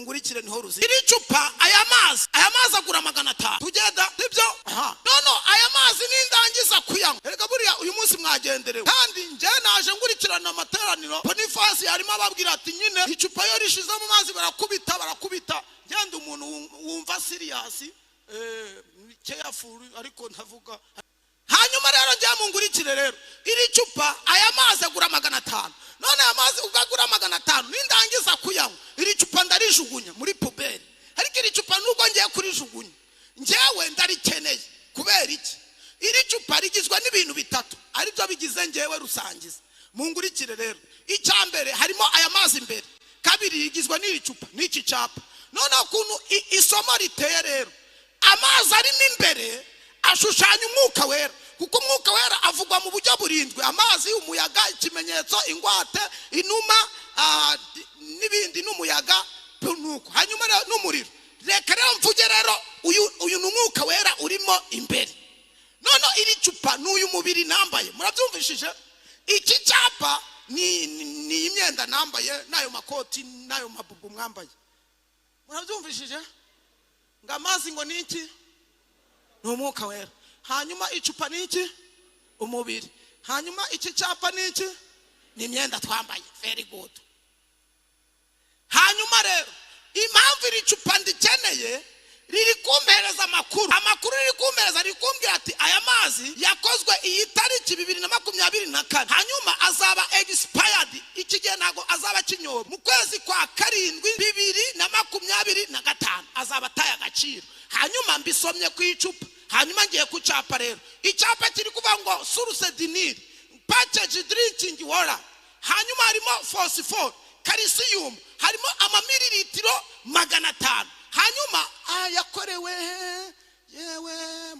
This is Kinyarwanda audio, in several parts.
ngurikire niho ruzi iri cupa aya mazi agura 500 tugenda sibyo no aya mazi nindangiza kuyanywa erega buriya uyu munsi mwagenderewe kandi nje naje ngurikirana amateraniro Boniface yarimo ababwira ati nyine icupa yo rishize mu mazi barakubita ngende umuntu wumva serious careful ariko ntavuga hanyuma rero njya mu ngurikire rero iri cupa aya mazi agura 500 none aya mazi ugagura 500 nindangiza kuyanywa iri cupa ndarijugunya muri puberi ariko iri cupa nuko ngiye kurijugunya njewe ndarikeneye kubera iki iri cupa rigizwe n'ibintu bitatu ari byo bigize njewe rusangiza mu ngurikire rero icyambere harimo aya mazi imbere kabiri rigizwe n'iri cupa n'iki capa none ukuntu isomo riteye rero amazi arimo imbere ashushanya umwuka wera kuko umwuka wera avugwa mu buryo burindwi amazi umuyaga ikimenyetso ingwate inuma n'ibindi n'umuyaga nuko hanyuma n'umuriro reka rero mvuge rero uyu n'umwuka wera urimo imbere none iri cupa n'uyu mubiri nambaye murabyumvishije iki cyapa ni imyenda nambaye nayo makoti nayo mabubu mwambaye murabyumvishije ngamazi ngo niki n'umwuka wera hanyuma icupa niki umubiri hanyuma iki cyapa niki ni imyenda twambaye very good hanyuma rero impamvu iri cupa ndikeneye riri kumpereza amakuru riri kumpereza rikumbwira ati aya mazi yakozwe iyi tariki 2024 hanyuma azaba expired iki gihe ntago azaba kinyobwa mu kwezi kwa 7 2025 azaba taye agaciro hanyuma mbisomye ku icupa hanyuma ngiye kucapa rero icyapa kiri kuvuga ngo source dinir package drinking water hanyuma harimo phosphorus calcium harimo amamililitiro 500 hanyuma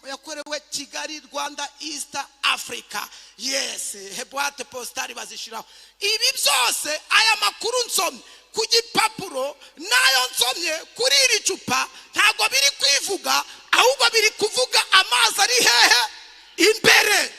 yakorewe Kigali Rwanda East Africa yes boîte postale bazishiraho ibi byose aya makuru nsomye ku gipapuro nayo nsomye kuri iri cupa ntago biri kwivuga ahubwo biri kuvuga amazi ari hehe imbere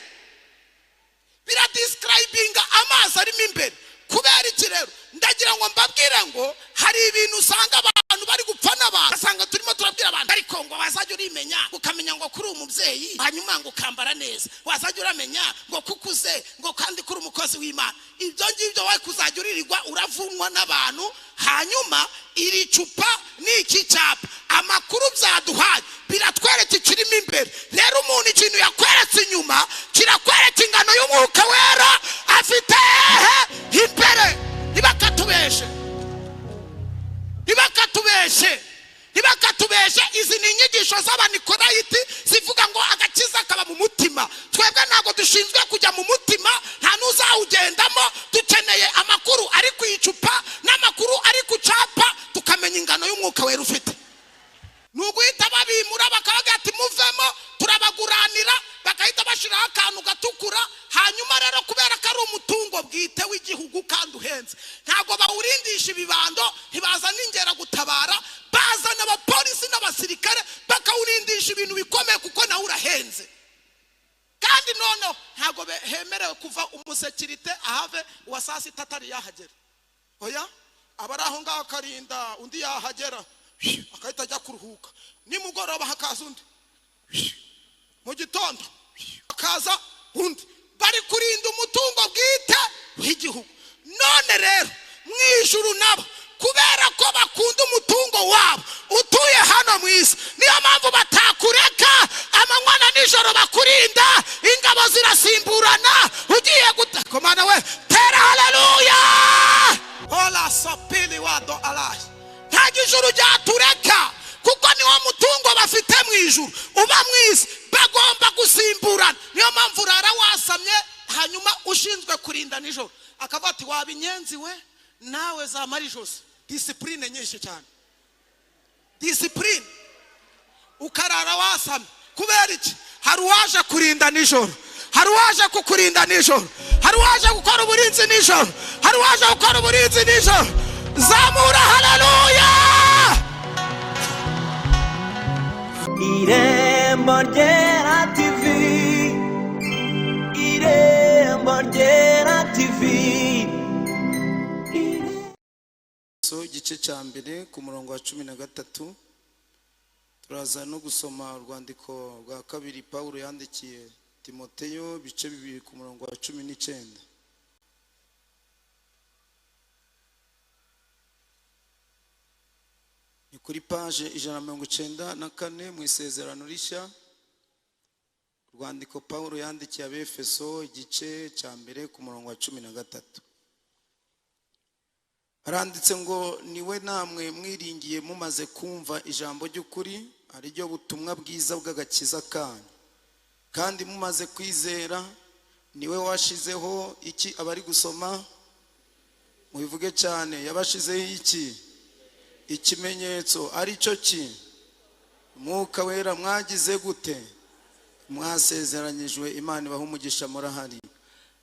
bira describing amazi ari imbere kubera iki rero ndagira ngo mbabwire ngo hari ibintu usanga abantu bari gupfa n'abantu asanga turimo turabwira abantu ariko ngo wazajya urimenya ukamenya ngo kuri umubyeyi hanyuma ngo kambara neza wazajya uramenya ngo kukuze ngo kandi kuri umukozi w'Imana ibyo ngibyo waye kuzajya uririrwa uravunwa n'abantu hanyuma iri cupa n'iki cyapa amakuru byaduhaye biratwereka ikirimo imbere rero umuntu ikintu yakweretse inyuma kirakwereka ingano y'umwuka wera afite imbere ntibakatubeshe izi ni inyigisho z'abanikorayiti zivuga ngo agakiza kaba mu mutima twebwe ntago dushinzwe kujya mu mutima nta n'uzawugendamo dukeneye amakuru ari ku icupa n'amakuru ari ku capa tukamenya ingano y'umwuka wera ufite nuguhita babimura bakavuga ati muvemo turabaguranira bakahita bashiraho akantu gatukura hanyuma rero kubera ko ari umutungo bwite w'igihugu kandi uhenze ntago bawurindisha ibibando ntibaza n'ingera gutabara bazana abapolisi n'abasirikare bakawurindisha ibintu bikomeye kuko nawe urahenze kandi none ntago hemerewe kuva umusekirite ahave wa saa 6 atari yahagera oya abari aho ngaho karinda undi yahagera akahita ajya kuruhuka nimugoroba hakaza undi mu gitondo akaza undi bari kurinda umutungo bwite w'igihugu none rero mwijuru nabo kubera ko bakunda umutungo wabo utuye hano mwisi niyo mpamvu batakureka amanywa na nijoro bakurinda ingabo zirasimburana ugiye gutakomana we tera haleluya hola sapili wado alahi ntago ijuru ryatureka kuko niwo mutungo bafite mwijuru uba mwisi bagomba gusimburana niyo mpamvu rara wasamye hanyuma ushinzwe kurinda nijoro akavuga ati wabinyenzi we nawe zamara ijose discipline nyinshi cyane discipline ukarara wasamye kubera iki hari waje kurinda nijoro hari waje kukurinda nijoro hari waje gukora uburinzi nijoro hari waje gukora uburinzi nijoro zamura haleluya Irembo Ryera TV Irembo Ryera TV so igice cya mbere ku murongo wa 13 turaza no gusoma urwandiko rwa kabiri Paulo yandikiye Timoteyo ibice 2 ku murongo wa 19. Ni kuri page 194 mu isezerano rishya, urwandiko Paulo yandikiye Abefeso igice cya mbere ku murongo wa 13. Aranditse ngo niwe namwe mwiringiye mumaze kumva ijambo ry'ukuri ari ryo butumwa bwiza bw'agakiza kanyu, kandi mumaze kwizera niwe washizeho iki abari gusoma mubivuge cyane, yabashizeho iki ikimenyetso ari cyo ki Mwuka Wera. Mwagize gute? Mwasezeranyijwe. Imana ibaha umugisha. Murahari.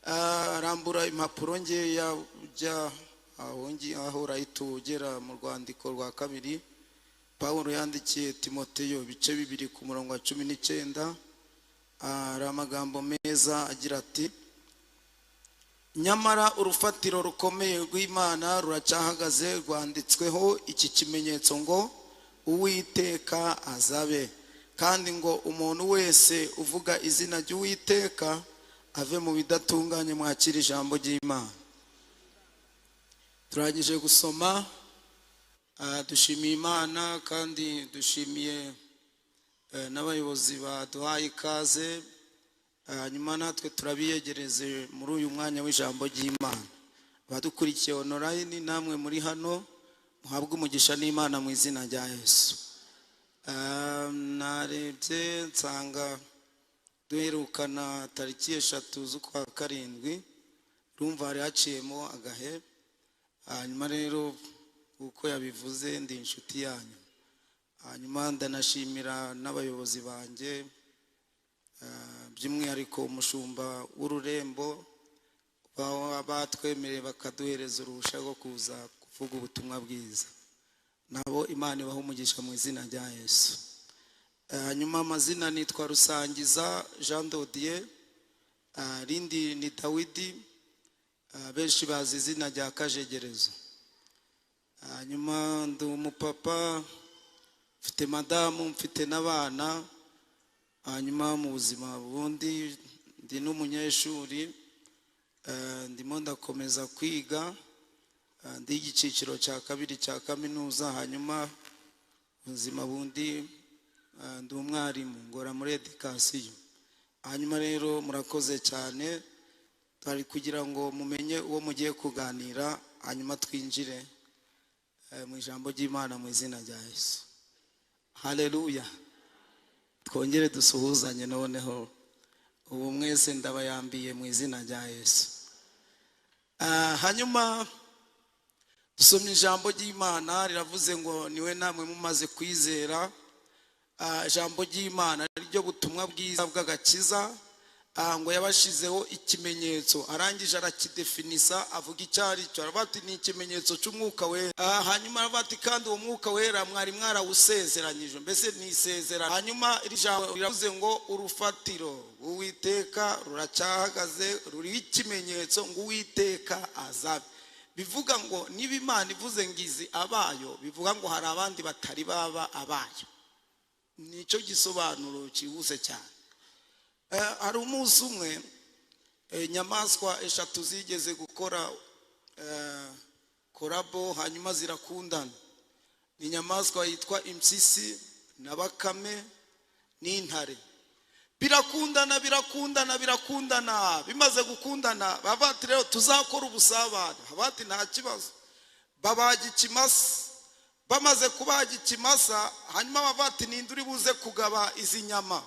Arambura impapuro nge yajya aho urahitugera mu rwandiko rwa kabiri Paulo yandikiye Timoteyo ibice 2 ku murongo wa 19. Ari amagambo meza agira ati: nyamara urufatiro rukomeye rw'Imana ruracyahagaze, rwanditsweho iki kimenyetso ngo Uwiteka azabe, kandi ngo umuntu wese uvuga izina ry'Uwiteka ave mu bidatunganye. Mwakira ijambo ry'Imana. Turangije gusoma, dushimiye Imana kandi dushimiye n'abayobozi baduhaye ikaze. Hanyuma natwe turabiyegereze muri uyu mwanya w'ijambo ry'Imana. Badukurikiye online namwe muri hano, muhabwe umugisha n'Imana mu izina rya Yesu. Narebye nsanga duherukana tariki 3 z'ukwa karindwi, rumva hari haciyemo agahe. Hanyuma rero uko yabivuze ndi inshuti yanyu. Hanyuma ndanashimira n'abayobozi banjye, by'umwihariko umushumba w'Ururembo batwemereye bakaduhereza uruhushya rwo kuza kuvuga ubutumwa bwiza. Nabo Imana ibaha umugisha mu izina rya Yesu. Hanyuma amazina nitwa Rusangiza Jean Dodier, rindi ni Dawidi, benshi bazi izina rya Kajegerezo. Hanyuma ndi umupapa, mfite madamu, mfite n'abana. Hanyuma mu buzima bundi ndi n'umunyeshuri, ndimo ndakomeza kwiga, ndi igiciro cya kabiri cya kaminuza. Hanyuma ubuzima bundi ndi umwarimu, ngora muri education. Hanyuma rero murakoze cyane, twari kugira ngo mumenye uwo mugiye kuganira, hanyuma twinjire mu ijambo ry'Imana mu izina rya Yesu. Haleluya. Twongere dusuhuzanye noneho. Ubu mwese ndabayambiye mu izina rya Yesu. Hanyuma dusomye ijambo ry'Imana riravuze ngo niwe namwe mumaze kwizera. Ijambo ry'Imana ryo butumwa bwiza bw'agakiza, ngo yabashizeho ikimenyetso. Arangije arakidefinisa avuga icyari cyo. Arabati ni ikimenyetso cy'Umwuka Wera. Hanyuma arabati kandi uwo Mwuka Wera mwari mwarawusezeranyije. Mbese ni isezerano. Hanyuma iri jambo riravuze ngo urufatiro Uwiteka ruracyahagaze, ruriho ikimenyetso ngo Uwiteka azabe. Bivuga ngo niba Imana ivuze ngizi abayo, bivuga ngo hari abandi batari baba abayo. Nicyo gisobanuro cyihuse cyane. Hari umunsi umwe inyamaswa 3 zigeze gukora korabo, hanyuma zirakundana. Ni inyamaswa yitwa impyisi na bakame n'intare. Birakundana birakundana birakundana. Bimaze gukundana babati rero tuzakora ubusabane. Habati nta kibazo. Babaga ikimasa. Bamaze kubaga ikimasa, hanyuma babati ninduri buze kugaba izi nyama.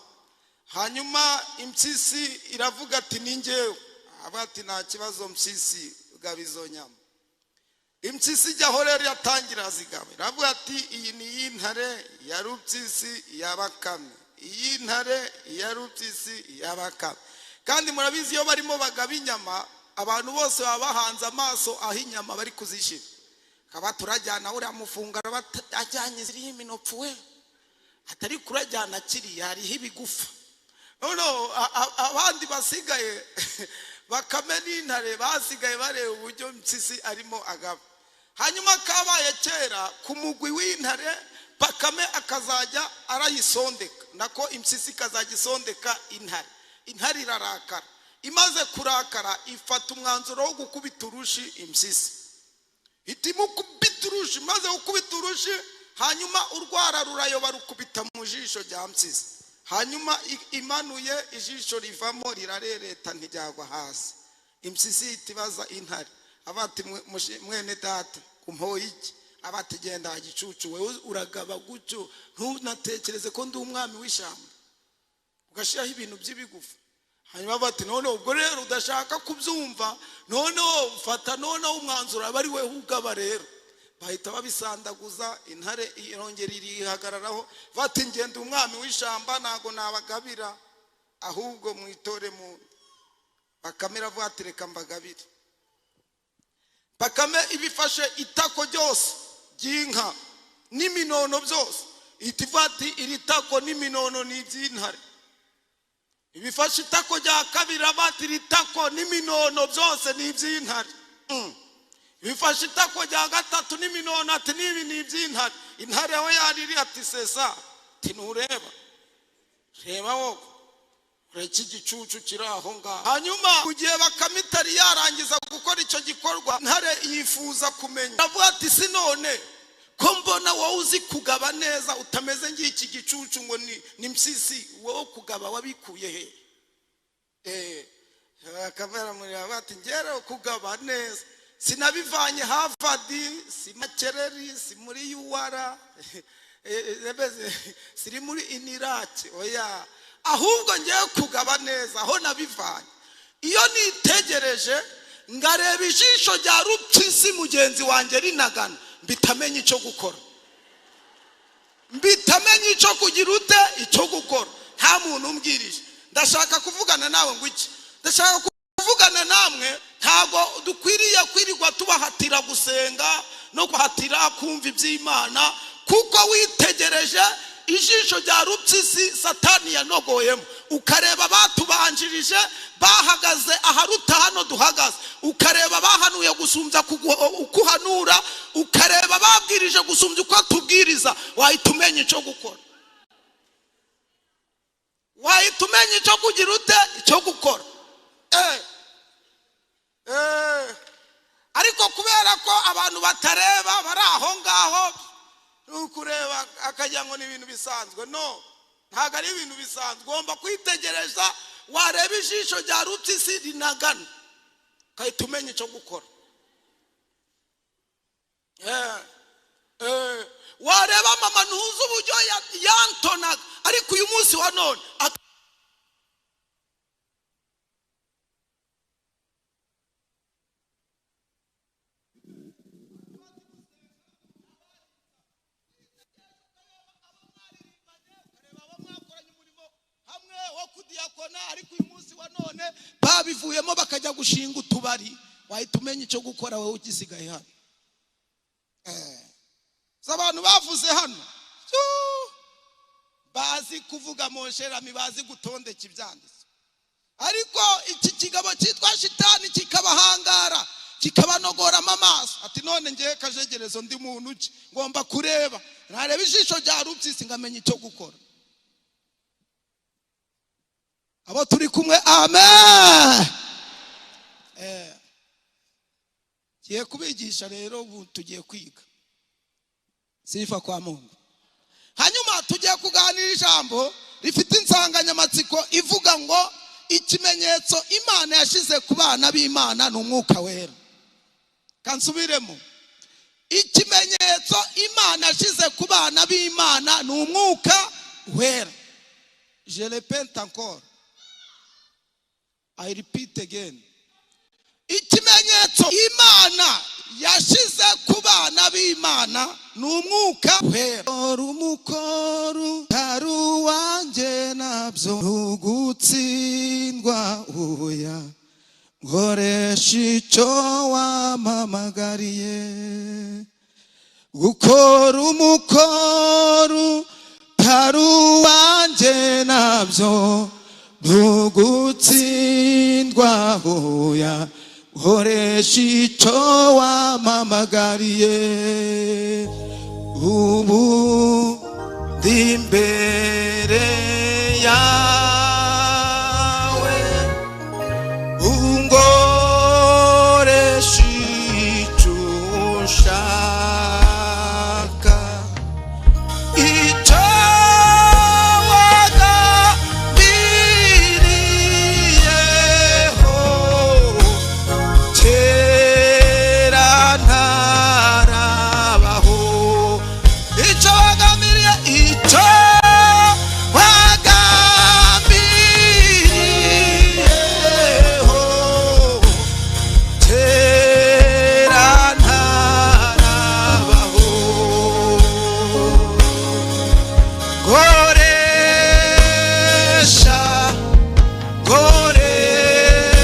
Hanyuma impyisi iravuga ati ni njyewe. Abati nta kibazo mpyisi ugaba izo nyama. Impyisi ijyaho rero yatangira zigaba. Iravuga ati iyi ni y'intare ya rupyisi ya bakame. Iyi ntare ya rupyisi ya bakame. Kandi murabizi iyo barimo bagaba inyama, abantu bose baba bahanze amaso aho inyama bari kuzishira. Kaba turajyana uriya mufungara batajyanye ziriho iminopfu we, atari kurajyana kiriya hariho ibigufa. No, abandi basigaye bakame n'intare basigaye bareba uburyo mpyisi arimo agaba. hanyuma kabaye kera ku mugwi w'intare Bakame akazajya arayisondeka nako impyisi ikazajya isondeka intare irarakara imaze kurakara ifata umwanzuro wo gukubita urushi impyisi itimukubita urushi maze gukubita urushi hanyuma urwara rurayoba rukubita mu jisho rya mpyisi hanyuma imanuye ijisho rivamo rirarereta ntijyagwa hasi impyisi itibaza intare abati mwene data umpoye iki abati genda gicucu wewe uragaba gucyo ntunatekereze ko ndi umwami w'ishyamba ugashiraho ibintu by'ibigufa hanyuma bati none ubwo rero udashaka kubyumva none ufata none umwanzuro abari we ugaba rero bahita babisandaguza intare irongera irihagararaho bati ngende umwami w'ishyamba nago nabagabira ahubwo mwitore mu Bakamera vatereka mbagabire Bakame ibifashe itako ryose ry'inka n'iminono byose itivati iritako n'iminono n'iby'intare ibifashe itako rya kabiri abati iritako n'iminono byose n'iby'intare ibifashe itako rya gatatu n'iminono ati n'ibi n'iby'intare intare aho yariri ati sesa tinureba reba wowe ureki gicucu kiraho ngaho hanyuma kugiye Bakame itari yarangiza gukora icyo gikorwa intare yifuza kumenya avuga ati sinone ko mbona wowe uzi kugaba neza utameze ngiki gicucu ngo ni mpyisi wowe kugaba wabikuye he Bakamera muri abati ngere kugaba neza sinabivanye Harvard si Makereri si muri UR siri muri Inirake oya ahubwo ngiye kugaba neza aho nabivanye iyo nitegereje ngareba ijisho rya rupyisi mugenzi wanjye rinagana mbitamenye icyo gukora mbitamenye icyo kugira ute icyo gukora nta muntu umbwirije ndashaka kuvugana nawe ngo iki ndashaka kuvugana namwe ntago dukwiriye kwirirwa tubahatira gusenga no kuhatira kumva iby'Imana kuko witegereje ijisho rya rupyisi Satani yanogoyemo ukareba batubanjirije bahagaze aharuta hano duhagaze ukareba bahanuye gusumbya ukuhanura ukareba babwirije gusumbya uko tubwiriza wahitumenye icyo gukora wahitumenye icyo kugira ute icyo gukora ariko kubera ko abantu batareba bari aho ngaho ukureba akajya ngo ni ibintu bisanzwe no ntago ari ibintu bisanzwe ugomba kwitegereza wareba ijisho rya rupyisi rinagana kahita umenya icyo gukora wareba mama ntuzi uburyo yantonaga ariko uyu munsi wa none ariko uyu munsi wa none babivuyemo bakajya gushinga utubari wahita umenya icyo gukora wowe ugisigaye hano abantu bavuze hano bazi kuvuga monsherami bazi gutondeka ibyanditse ariko iki kigabo cyitwa shitani kikabahangara kikabanogoramo amaso ati none ngiye kajegerezo ndi muntu ki ngomba kureba nareba ijisho rya rupyisi ngamenya icyo gukora abo turi kumwe amen giye kubigisha rero ubu tugiye kwiga sifa kwa Mungu hanyuma tugiye kuganira ijambo rifite insanganyamatsiko ivuga ngo ikimenyetso Imana yashize ku bana b'Imana n'umwuka wera kansubiremo ikimenyetso Imana yashize ku bana b'Imana n'umwuka wera je répète encore I repeat again ikimenyetso Imana yashize ku bana b'Imana n'umwuka wera urumukoro taruwanje nabyo ugutsindwa oya ngoresha icyo wamamagariye gukora umukoro taruwanje nabyo ntugutsindwa oya nkoresha icyo wampamagariye ubu ndi imbere yawe unkoresha icyo ushaka icyo wagambiriyeho kera ntarabaho icyo wagambiriye icyo wagambiriyeho kera ntarabaho koresha koresha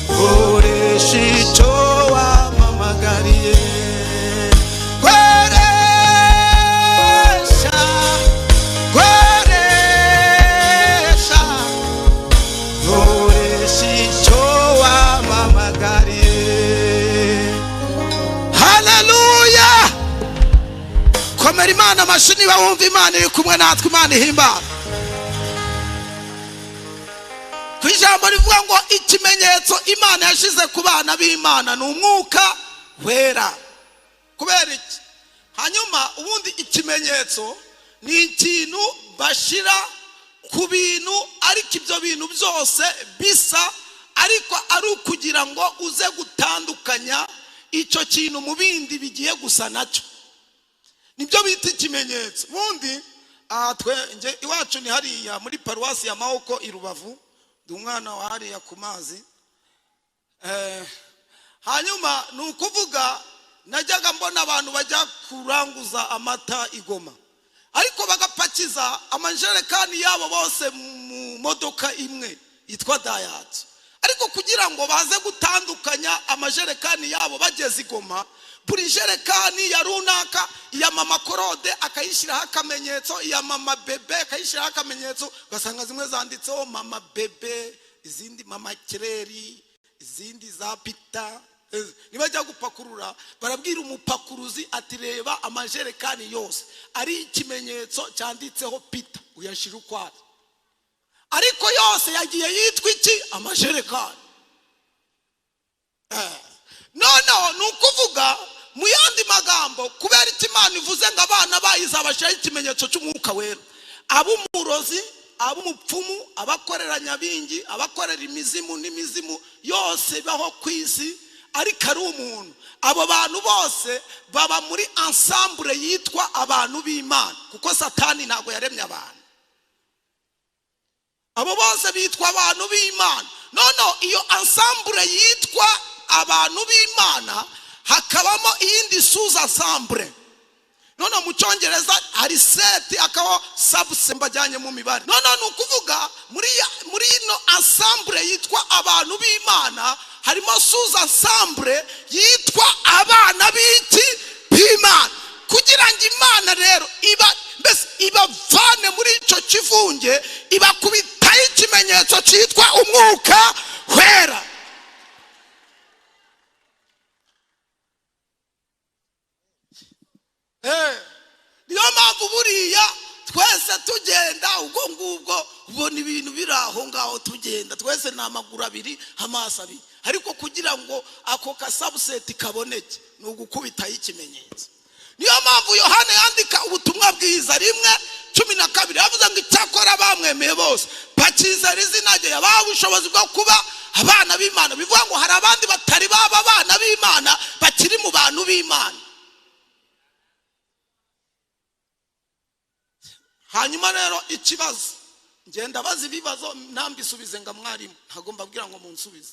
koresha icyo wampamagariye koresha koresha koresha icyo wampamagariye haleluya komera imana amashyi niba wumva imana iri kumwe natwe imana ihimbaza ku ijambo rivuga ngo ikimenyetso imana yashize ku bana b'imana ni umwuka wera kubera iki hanyuma ubundi ikimenyetso ni ikintu bashira ku bintu ariko ibyo bintu byose bisa ariko ari ukugira ngo uze gutandukanya icyo kintu mu bindi bigiye gusa nacyo nibyo bita ikimenyetso ubundi nge iwacu ni hariya muri paruwasi ya Mahoko i Rubavu ndi umwana wa hariya ku mazi hanyuma ni ukuvuga najyaga mbona abantu bajya kuranguza amata igoma ariko bagapakiza amajerekani yabo bose mu modoka imwe yitwa Dayatsu ariko kugira ngo baze gutandukanya amajerekani yabo bageze igoma buri jerekani ya runaka iya mama Korode akayishyiraho akamenyetso iya mama Bebe akayishyiraho akamenyetso ugasanga zimwe zanditseho mama Bebe izindi mama Kireri izindi za Pita nibajya gupakurura barabwira umupakuruzi ati reba amajerekani yose ari ikimenyetso cyanditseho Pita uyashira ukwayo ariko yose yagiye yitwa iki amajerekani noneho ni ukuvuga mu yandi magambo kubera iti Imana ivuze ngo abana bayizabashiraho ikimenyetso cy'umwuka wera ab'umurozi ab'umupfumu abakorera nyabingi abakorera imizimu n'imizimu yose baho ku isi ariko ari umuntu abo bantu bose baba muri ensemble yitwa abantu b'Imana kuko Satani ntabwo yaremye abantu abo bose bitwa abantu b'Imana noneho iyo ensemble yitwa abantu b'Imana hakabamo iyindi sous-ensemble noneho mu cyongereza hari set akaho subset bajyanye mu mibare noneho ni ukuvuga muri ino ensemble yitwa abantu b'Imana harimo sous-ensemble yitwa abana b'iki b'Imana kugira ngo Imana rero ibavane muri icyo kivunge ibakubitaho ikimenyetso cyitwa umwuka wera niyo mpamvu buriya twese tugenda ubwo ngubwo ubona ibintu biri aho ngaho tugenda twese ni amaguru abiri amaso abiri ariko kugira ngo ako kasabuseti kaboneke ni ugukubitaho ikimenyetso niyo mpamvu Yohana yandika ubutumwa bwiza 1:12 yavuze ngo icyakora bamwemeye bose bakizera izina rye yabaha ubushobozi bwo kuba abana b'Imana bivuga ngo hari abandi batari baba abana b'Imana bakiri mu bantu b'Imana hanyuma rero ikibazo ngenda bazi ibibazo ntambisubize nga mwarimu ntago mbabwira ngo munsubize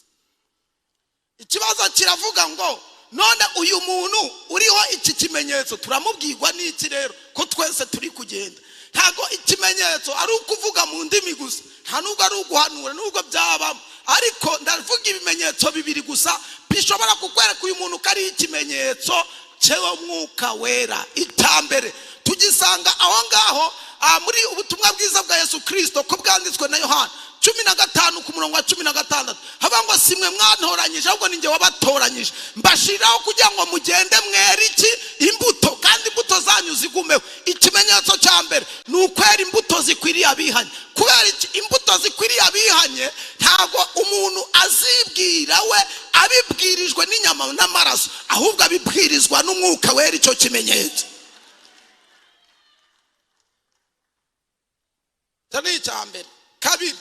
ikibazo kiravuga ngo none uyu muntu uriho iki kimenyetso turamubwirwa n'iki rero ko twese turi kugenda ntago ikimenyetso ari ukuvuga mu ndimi gusa nta nubwo ari uguhanura nubwo byabamo ariko ndavuga ibimenyetso bibiri gusa bishobora kukwereka uyu muntu ko ari ikimenyetso cyewe mwuka wera itambere tugisanga aho ngaho muri ubutumwa bwiza bwa Yesu Kristo ko bwanditswe na Yohana 15 ku murongo wa 16 haba ngo simwe mwantoranyije ahubwo ninjye wabatoranyije mbashiraho kugira ngo mugende mwere iki imbuto kandi imbuto zanyu zigumeho. Ikimenyetso cya mbere ni ukwera imbuto zikwiriye abihanye. Kubera imbuto zikwiriye abihanye ntago umuntu azibwira we abibwirijwe n'inyama n'amaraso, ahubwo abibwirizwa n'umwuka wera icyo kimenyetso. Tani icya mbere. Kabiri,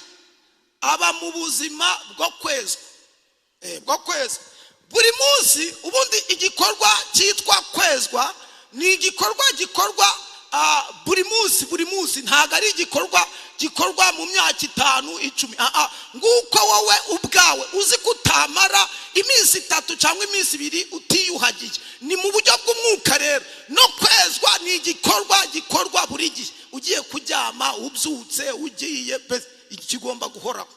aba mu buzima bwo kwezwa. Buri munsi ubundi igikorwa cyitwa kwezwa ni igikorwa gikorwa buri munsi ntago ari igikorwa gikorwa mu myaka 5 10. Nguko wowe ubwawe uzi kutamara iminsi 3 cyangwa iminsi 2 utiyuhagiye. Ni mu buryo bw'umwuka rero. No kwezwa ni igikorwa gikorwa buri gihe. Ugiye kuryama, ubyutse, ugiye ikigomba guhoraho.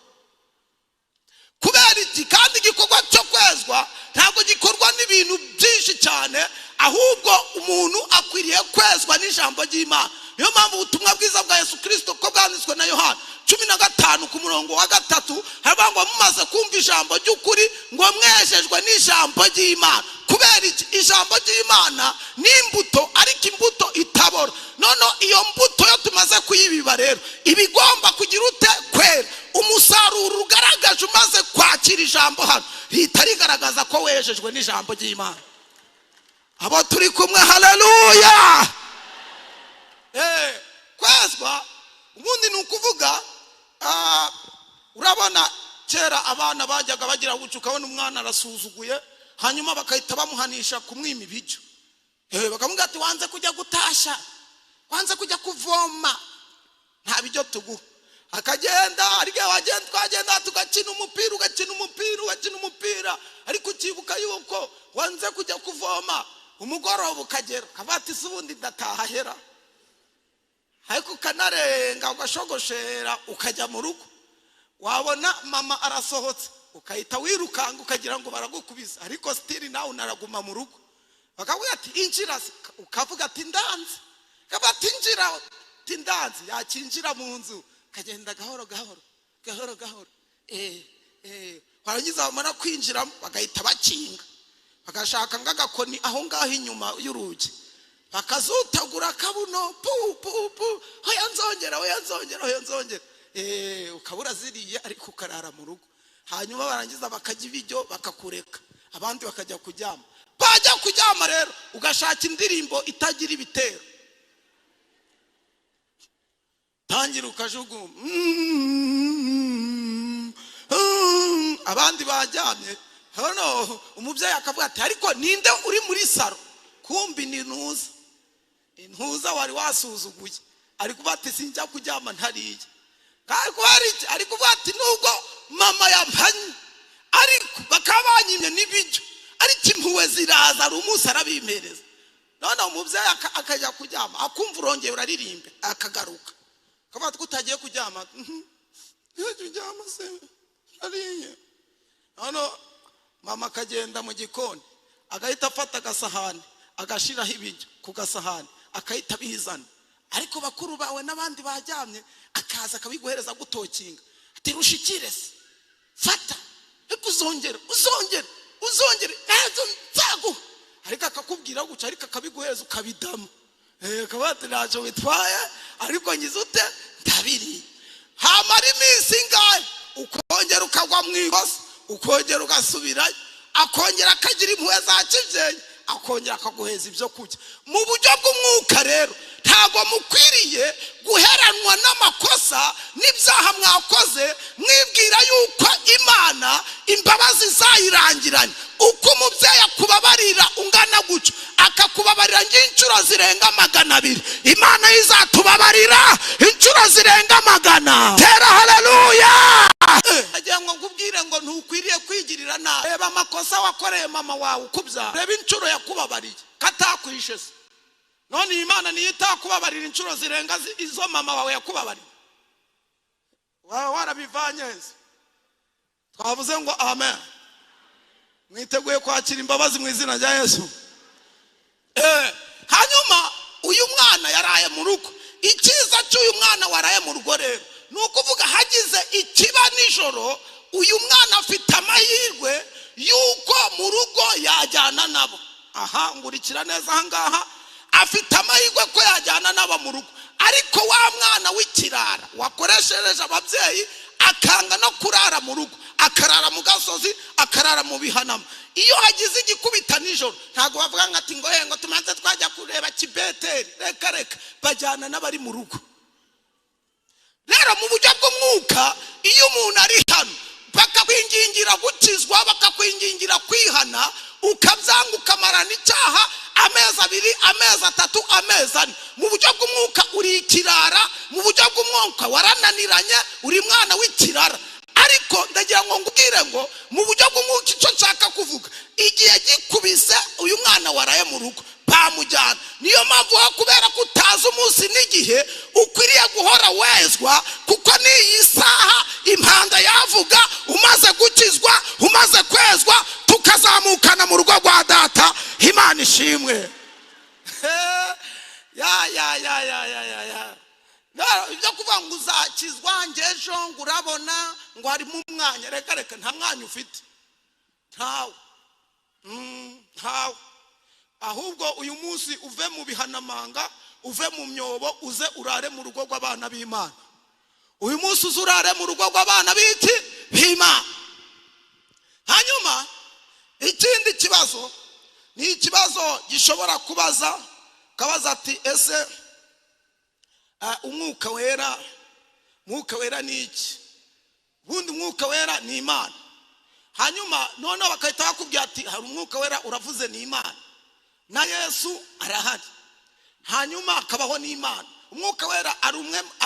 Kubera iki kandi igikorwa cyo kwezwa ntabwo gikorwa n'ibintu byinshi cyane, ahubwo umuntu akwiriye kwezwa n'ijambo ry'Imana. Niyo mpamvu ubutumwa bwiza bwa Yesu Kristo ko bwanditswe na Yohana 15 ku murongo wa 3 haba ngo mumaze kumva ijambo ry'ukuri ngo mwejejwe n'ijambo ry'Imana. Kubera iki ijambo ry'Imana ni imbuto, ariko imbuto itabora. None iyo mbuto yo tumaze kuyibiba rero ibigomba kugira ute kwera. Umusaruro ugaragaje umaze kwakira ijambo hano rihita rigaragaza ko wejejwe n'ijambo ry'Imana. Abo turi kumwe, haleluya. Kwezwa ubundi ni ukuvuga urabona kera abana bajyaga bagira guca ukabona umwana arasuzuguye hanyuma bakahita bamuhanisha kumwima ibiryo. Bakavuga ati wanze kujya gutasha, wanze kujya kuvoma, nta biryo tuguha. Akagenda ariko wagenda twagenda tugakina umupira ariko ukibuka yuko wanze kujya kuvoma umugoroba ukagera kabati subundi ndataha hera. Ariko kanarenga ugashogoshera ukajya mu rugo, wabona mama arasohotse ukahita wirukanga ukagira ngo baragukubisa, ariko stili nawe unaraguma mu rugo. Bakavuga ati injira, ukavuga ati ndanze. Kabati injira ati ndanze, yakinjira mu nzu kagenda gahoro. Barangiza bamara kwinjira bagahita bakinga, bagashaka ngagakoni aho ngaho inyuma y'urugi bakazutagura kabuno hoya nzongera. Ukabura ziriye ariko ukarara mu rugo. Hanyuma barangiza bakajya ibiryo bakakureka, abandi bakajya kuryama. Bajya kuryama rero ugashaka indirimbo itagira ibitero, tangira ukajuguma abandi bajyamye. Hano umubyeyi akavuga ati ariko ninde uri muri saro? Kumbi ni intuza wari wasuzuguye. Ariko bati sinjya kuryama ntariye. Ariko bati nubwo mama yampanye ariko bakabanyimye n'ibiryo, ariko impuwe ziraza ari umunsi arabimereza. None umubyeyi akajya kuryama akumva urongeye uraririmbe akagaruka. Kabati kutagiye kuryama kuryama se ariye. Hano mama akagenda mu gikoni agahita afata agasahani agashiraho ibiryo ku gasahani akahita bizana. Ariko bakuru bawe n'abandi bajyamye akaza akabiguhereza gutokinga ati rushikire se fata uzongera ezo nzagu, ariko akakubwira guca ariko akabiguhereza ukabidama. Kabati naco witwaye ariko ngize ute ndabiri. Hamara iminsi ingahe ukongera ukagwa mu ikosa, ukongera ugasubirayo, akongera akagira impuhwe za kibyeyi, akongera akaguheza ibyo kurya. Mu buryo bw'umwuka rero ntago mukwiriye guheranwa n'amakosa n'ibyaha mwakoze mwibwira yuko Imana imbabazi zayirangiranye. Uko umubyeyi akubabarira ungana gucyo akakubabarira inshuro zirenga 200, Imana izatubabarira inshuro zirenga 100. Tera haleluya. Agira ngo ngubwire ngo ntukwiriye kwigirira nabi. Reba amakosa wakoreye mama wawe ukubyara, reba inshuro yakubabariye katakwishe se. None Imana niyo itakubabarira inshuro zirenga izo mama wawe yakubabariye. Warabivanye se. Twavuze ngo amen. Mwiteguye kwakira imbabazi mu izina rya Yesu. Hanyuma uyu mwana yaraye mu rugo. Ikiza cy'uyu mwana waraye mu rugo rero nukuvuga hagize ikiba nijoro uyu mwana afite amahirwe yuko mu rugo yajyana nabo. Aha ngurikira neza ahangaha, afite amahirwe ko yajyana nabo mu rugo. Ariko wa mwana w'ikirara wakoreshereje ababyeyi akanga no kurara mu rugo, akarara mu gasozi, akarara mu bihanamo. Iyo hagize igikubita nijoro ntago bavuga ngati ngo tumanze twajya kureba kibeteri, reka bajyana n'abari mu rugo. Rero mu buryo bw'umwuka iyo umuntu ari hano bakakwingingira gukizwa, bakakwingingira kwihana, ukabyanga ukamarana icyaha amezi 2, amezi 3, amezi 4, mu buryo bw'umwuka uri ikirara, mu buryo bw'umwuka warananiranye, uri mwana w'ikirara. Ariko ndagira ngo ngubwire ngo mu buryo bw'umwuka icyo nshaka kuvuga, igihe gikubise uyu mwana waraye mu rugo bamujyana. Niyo mpamvu kubera ko utazi umunsi n'igihe ukwiriye guhora wezwa, kuko n'iyi saha impanda yavuga umaze gukizwa, umaze kwezwa, tukazamukana mu rugo rwa data. Imana ishimwe. ya ibyo kuvuga ngo uzakizwa ngejo ngo urabona ngo harimo umwanya, reka nta mwanya ufite, ntawe. Ahubwo uyu munsi uve mu bihanamanga, uve mu myobo, uze urare mu rugo rw'abana b'Imana. Uyu munsi uze urare mu rugo rw'abana b'Imana. Hanyuma ikindi kibazo ni ikibazo gishobora kubaza ati ese umwuka wera ni iki? Bundi umwuka wera ni Imana. Hanyuma none bakahita bakubwira ati hari umwuka wera, uravuze ni Imana, na Yesu arahari, hanyuma akabaho ni Imana. Umwuka wera ari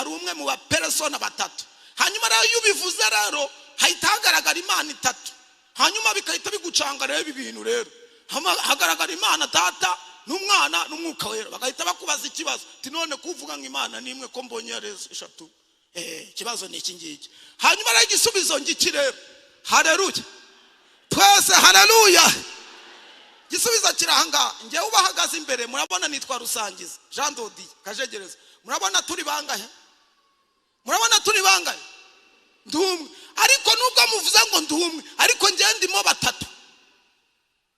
umwe mu bapersona batatu. Hanyuma rero iyo ubivuze rero hahita hagaragara Imana 3, hanyuma bikahita bigucanga rero ibi bintu. Rero hagaragara Imana Data n'Umwana n'Umwuka wera. Bagahita bakubaza ikibazo ati none kuvuga ngo Imana ni imwe ko mbonye ari 3? Ikibazo ni iki ngiki. Hanyuma rero igisubizo ngiki rero, haleluya twese, haleluya. Igisubizo kirahanga. Ngewe ubahagaze imbere murabona nitwa Rusangiza Jean Dodi Kajegereza. Murabona turi bangahe? Ndumwe. Ariko nubwo muvuze ngo ndumwe, ariko ngiye ndimo 3.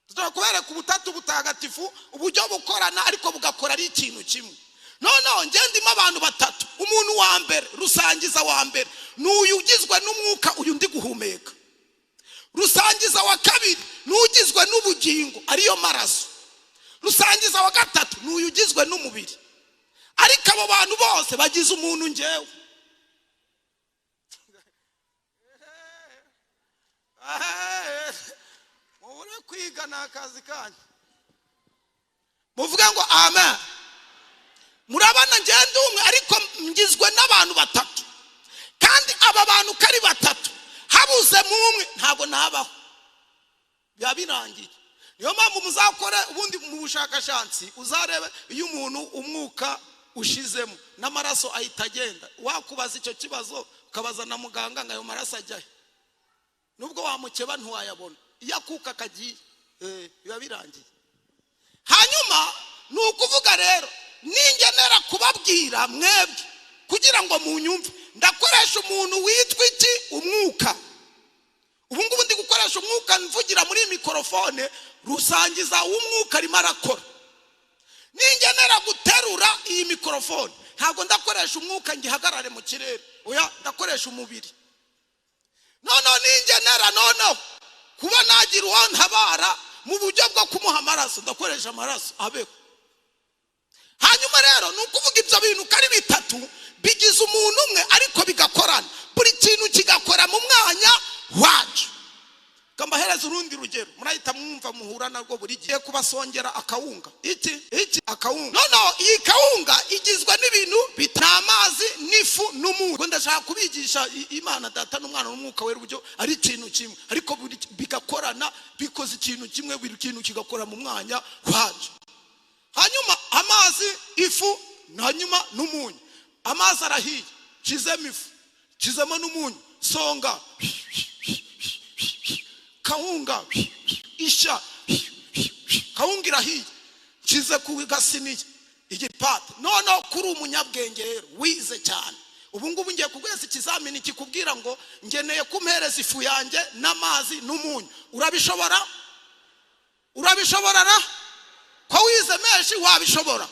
Tutakubereka ubutatu butagatifu uburyo bukorana ariko bugakora ari ikintu kimwe. None ngiye ndimo abantu 3. Umuntu wa mbere, Rusangiza wa mbere, n'uyu ugizwe n'umwuka, uyu ndi guhumeka. Rusangiza wa kabiri n'ugizwe n'ubugingo, ariyo maraso. Rusangiza wa gatatu n'uyu ugizwe n'umubiri. Ariko abo bantu bose bagize umuntu ngewe. Mubure kwiga n'akazi kanyu, muvuga ngo amen. Murabana ngiye ndumwe ariko ngizwe n'abantu 3, kandi aba bantu kari 3 habuze mumwe ntago nabaho, byabirangiye. Niyo mpamvu muzakore ubundi mu bushakashatsi uzarebe iyo umuntu umwuka ushizemo n'amaraso ahita agenda. Wakubaza icyo kibazo ukabaza na muganga ngo ayo maraso ajyahe, nubwo wamukeba ntiwayabona. Iyo akuka kagiye biba birangiye. Hanyuma nukuvuga rero ningenera kubabwira mwebwe kugira ngo munyumve, ndakoresha umuntu witwa iki? Umwuka. Ubu ngubu ndi gukoresha umwuka mvugira muri mikrofone. Rusangiza w'umwuka arimo arakora. Ningenera guterura iyi mikrofone ntabwo ndakoresha umwuka ngihagarare mu kirere, oya ndakoresha umubiri. None ningenera kuba nagira uwantabara mu buryo bwo kumuha amaraso, ndakoresha amaraso abeho. Hanyuma rero nukuvuga ibyo bintu kari 3 bigize umuntu umwe ariko bigakorana, buri kintu kigakora mu mwanya wacu. Kambahereza urundi rugero murahita mwumva muhura narwo buri gihe kubasongera akawunga. Iki akawunga. Iyi kawunga igizwe n'ibintu bitamazi n'ifu n'umunyu. Ndashaka kubigisha Imana Data n'Umwana n'Umwuka wera uburyo ari ikintu kimwe ariko bigakorana, bikoze ikintu kimwe, buri kintu kigakora mu mwanya wacu. Hanyuma amazi, ifu, hanyuma n'umunyu. Amazi arahiye, kizemo ifu, kizemo n'umunyu, songa kawunga isha, kawunga irahiye, kize ku gasiniye igipata. None kuri umunyabwenge rero wize cyane ubu ngubu ngiye kugweza ikizamini kikubwira ngo ngeneye kumpereza ifu yanjye n'amazi n'umunyu. Urabishobora? Urabishobora? Ko wize menshi wabishobora.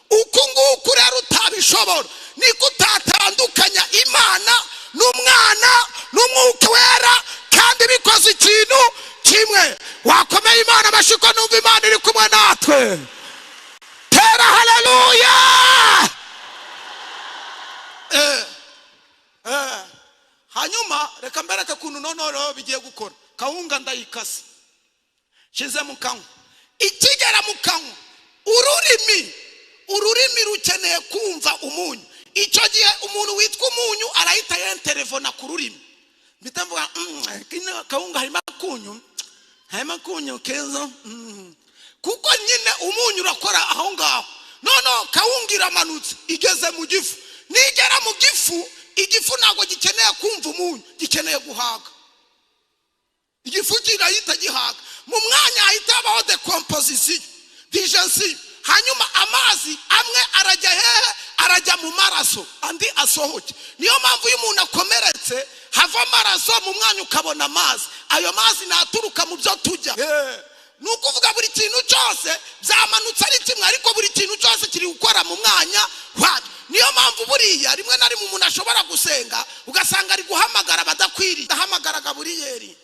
Uku nguku rero utabishobora niko utatandukanya Imana n'Umwana n'Umwuka Wera kandi bikoze ikintu kimwe. Wakomeye Imana amashiko numva Imana iri kumwe natwe. Tera haleluya. Hanyuma reka mbereke kuntu nonoro bigiye gukora. Kawunga ndayikase shize mu kanwa. Ikigera mu kanwa ururimi rukeneye kumva umunyu. Icyo gihe umuntu witwa umunyu arahita yenterefona ku rurimi. Bitamvuga kawunga harimo kunyu keza. Kuko nyine umunyu urakora aho ngaho. Nono kawunga iramanutse igeze mu gifu. Nigera mu gifu, igifu ntago gikeneye kumva umunyu, gikeneye guhaga. Igifu kirahita gihaga. Mu mwanya ahita habaho decomposition, digestion. Hanyuma amazi amwe arajya hehe? Arajya mu maraso, andi asohoke. Niyo mpamvu iyo umuntu akomeretse hava amaraso mu mwanya ukabona amazi. Ayo mazi naturuka mu byo tujya. Nukuvuga buri kintu cyose byamanutse ari kimwe, ariko buri kintu cyose kiri gukora mu mwanya wabyo. Niyo mpamvu buriya rimwe na rimwe umuntu ashobora gusenga ugasanga ari guhamagara badakwiriye. Ndahamagara Gaburiyeli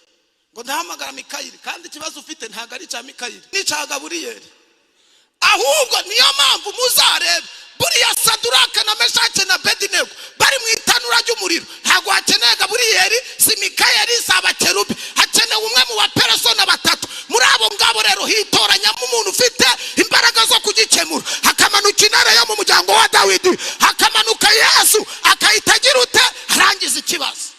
ngo ndahamagara Mikayeli, kandi ikibazo ufite ntago ari cya Mikayeli ni cya Gaburiyeli. Ahubwo niyo mpamvu muzarebe buriya Saduraka na Meshake na Abedinego bari mu itanura ry'umuriro. Ntago hakeneye Gaburiyeli, si Mikayeli, si abakerubi, hakeneye umwe mu bapersona batatu. Muri abo ngabo rero hitoranyamo umuntu ufite imbaraga zo kugikemura. Hakamanuka intare yo mu muryango wa Dawidi, hakamanuka Yesu akahita agira ute arangiza ikibazo.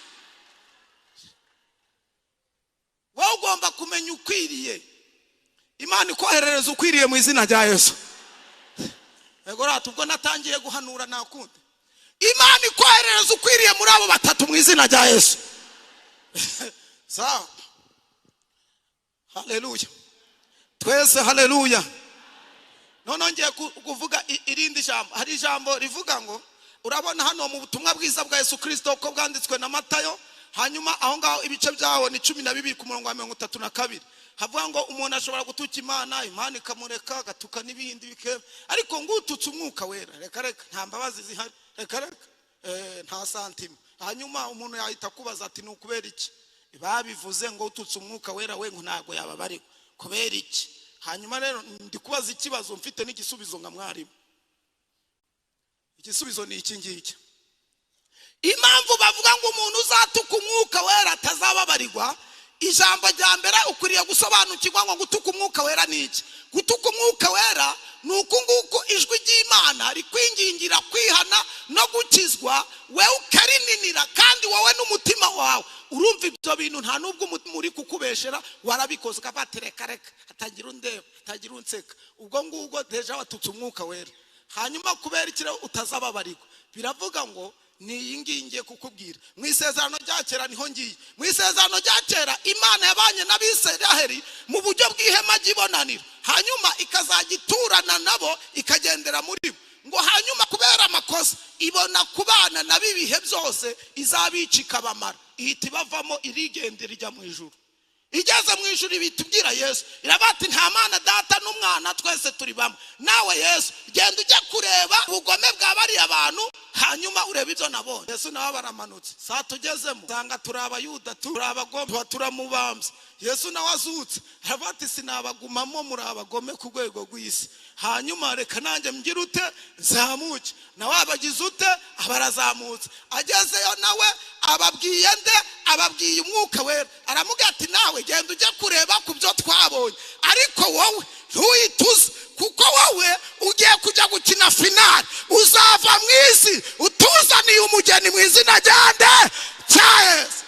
Wowe ugomba kumenya ukwiriye. Imana ikoherereza ukwiriye mu izina rya Yesu. Ego ratu ubwo natangiye guhanura nakunde. Imana ikoherereza ukwiriye muri abo batatu mu izina rya Yesu. Sawa. Haleluya. Twese haleluya. None ngiye kuvuga irindi jambo. Hari jambo rivuga ngo urabona hano mu butumwa bwiza bwa Yesu Kristo ko bwanditswe na Matayo. Hanyuma aho ngaho ibice byaho ni 12 ku murongo wa 32. Havuga ngo umuntu ashobora gutuka Imana, Imana ikamureka agatuka n'ibindi bike. Ariko ngututse Umwuka Wera, reka nta mbabazi zihari. Reka nta santima. Hanyuma umuntu yahita kubaza ati nukubera iki? Babivuze ngo ututse Umwuka Wera we ngo ntago yababariko. Kubera iki? Hanyuma rero ndi kubaza ikibazo mfite n'igisubizo nga mwarimu. Igisubizo ni iki ngiki. Impamvu bavuga ngo umuntu uzatuka Umwuka Wera atazababarirwa, ijambo rya mbere ukwiriye gusobanukirwa ngo gutuka Umwuka Wera ni iki. Gutuka Umwuka Wera nuko nguko ijwi ry'Imana rikwingingira kwihana no gukizwa, we ukarininira kandi wowe n'umutima wawe urumva ibyo bintu nta nubwo muri kukubeshera warabikoze kabatereka reka atagira undeba atagira unseka. Ubwo ngubwo deja watutse Umwuka Wera. Hanyuma kubera ikire utazababarirwa, biravuga ngo ni yingingiye kukubwira mu isezerano rya kera niho ngiye. Mu isezerano rya kera Imana yabanye n'Abisiraheli mu buryo bw'ihema ry'ibonaniro, hanyuma ikazagiturana nabo ikagendera muri bo. Ngo hanyuma kubera amakosa ibona kubana na bibihe byose izabicika bamara, ihita ibavamo irigendera ijya mu ijuru. Igeze mu ijuru bitubwira Yesu irabati nta Mana Data n'Umwana twese turi bamwe. Nawe Yesu genda ujye kureba ubugome bwa bari abantu, hanyuma urebe ibyo nabonye. Yesu nawe baramanutse. Saa tugezemo sanga turabayuda turabagomba turamubambye. Yesu nawe azutse arabati sinabagumamo muri abagome ku rwego rw'isi. Hanyuma reka nanjye mgira ute zamuke. Nawe abagize ute abarazamutse. Agezeyo nawe ababwiye nde? Ababwiye Umwuka Wera. Aramuga ati nawe genda ujye kureba ku byo twabonye, ariko wowe ntuyituze kuko wowe ugiye kujya gukina finale, uzava mu isi utuzaniye umugeni mu izina rya nde cya Yesu.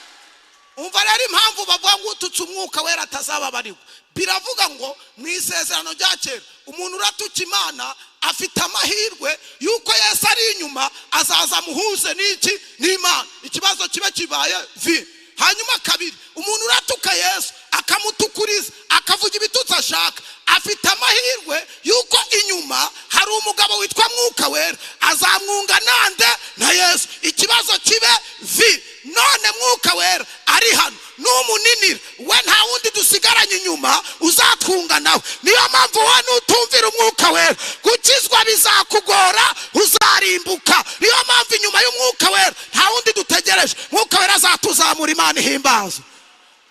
Umva rero impamvu bavuga ngo ututse Umwuka Wera atazababarirwa. Biravuga ngo mu isezerano rya kera umuntu uratuka Imana afite amahirwe yuko Yesu ari inyuma azaza muhuze n'iki n'Imana, ikibazo kibe kibaye vi. Hanyuma kabiri umuntu uratuka Yesu akamutukuriza akavuga ibitutsi ashaka, afite amahirwe yuko inyuma hari umugabo witwa Mwuka Wera azamwunga nande na Yesu. Ikibazo kibe vi none mwuka wera ari hano n'umuninira we nta wundi dusigaranye inyuma uzatwunga nawe. Niyo mpamvu wowe nutumvira umwuka wera gukizwa bizakugora, uzarimbuka. Niyo mpamvu inyuma y'umwuka wera nta wundi dutegereje. Mwuka wera azatuzamura, Imana ihimbaza.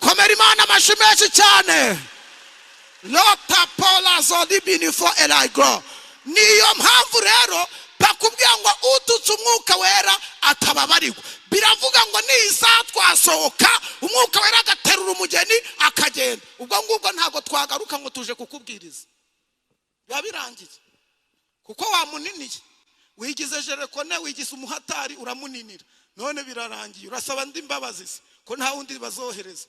Komera Imana amashyi menshi cyane. Lota pola zodi binifo elaigo. Niyo mpamvu rero bakubwira ngo ututse umwuka wera atababarirwa. Biravuga ngo niza twasohoka umwuka wera agaterura umugeni akagenda. Ubwo ngubwo ntabwo twagaruka ngo tuje kukubwiriza, yabirangiye kuko wamuniniye. Wigize Jerekone, wigize umuhatari, uramuninira, none birarangiye. Urasaba ndi mbabazi ko nta wundi bazohereza.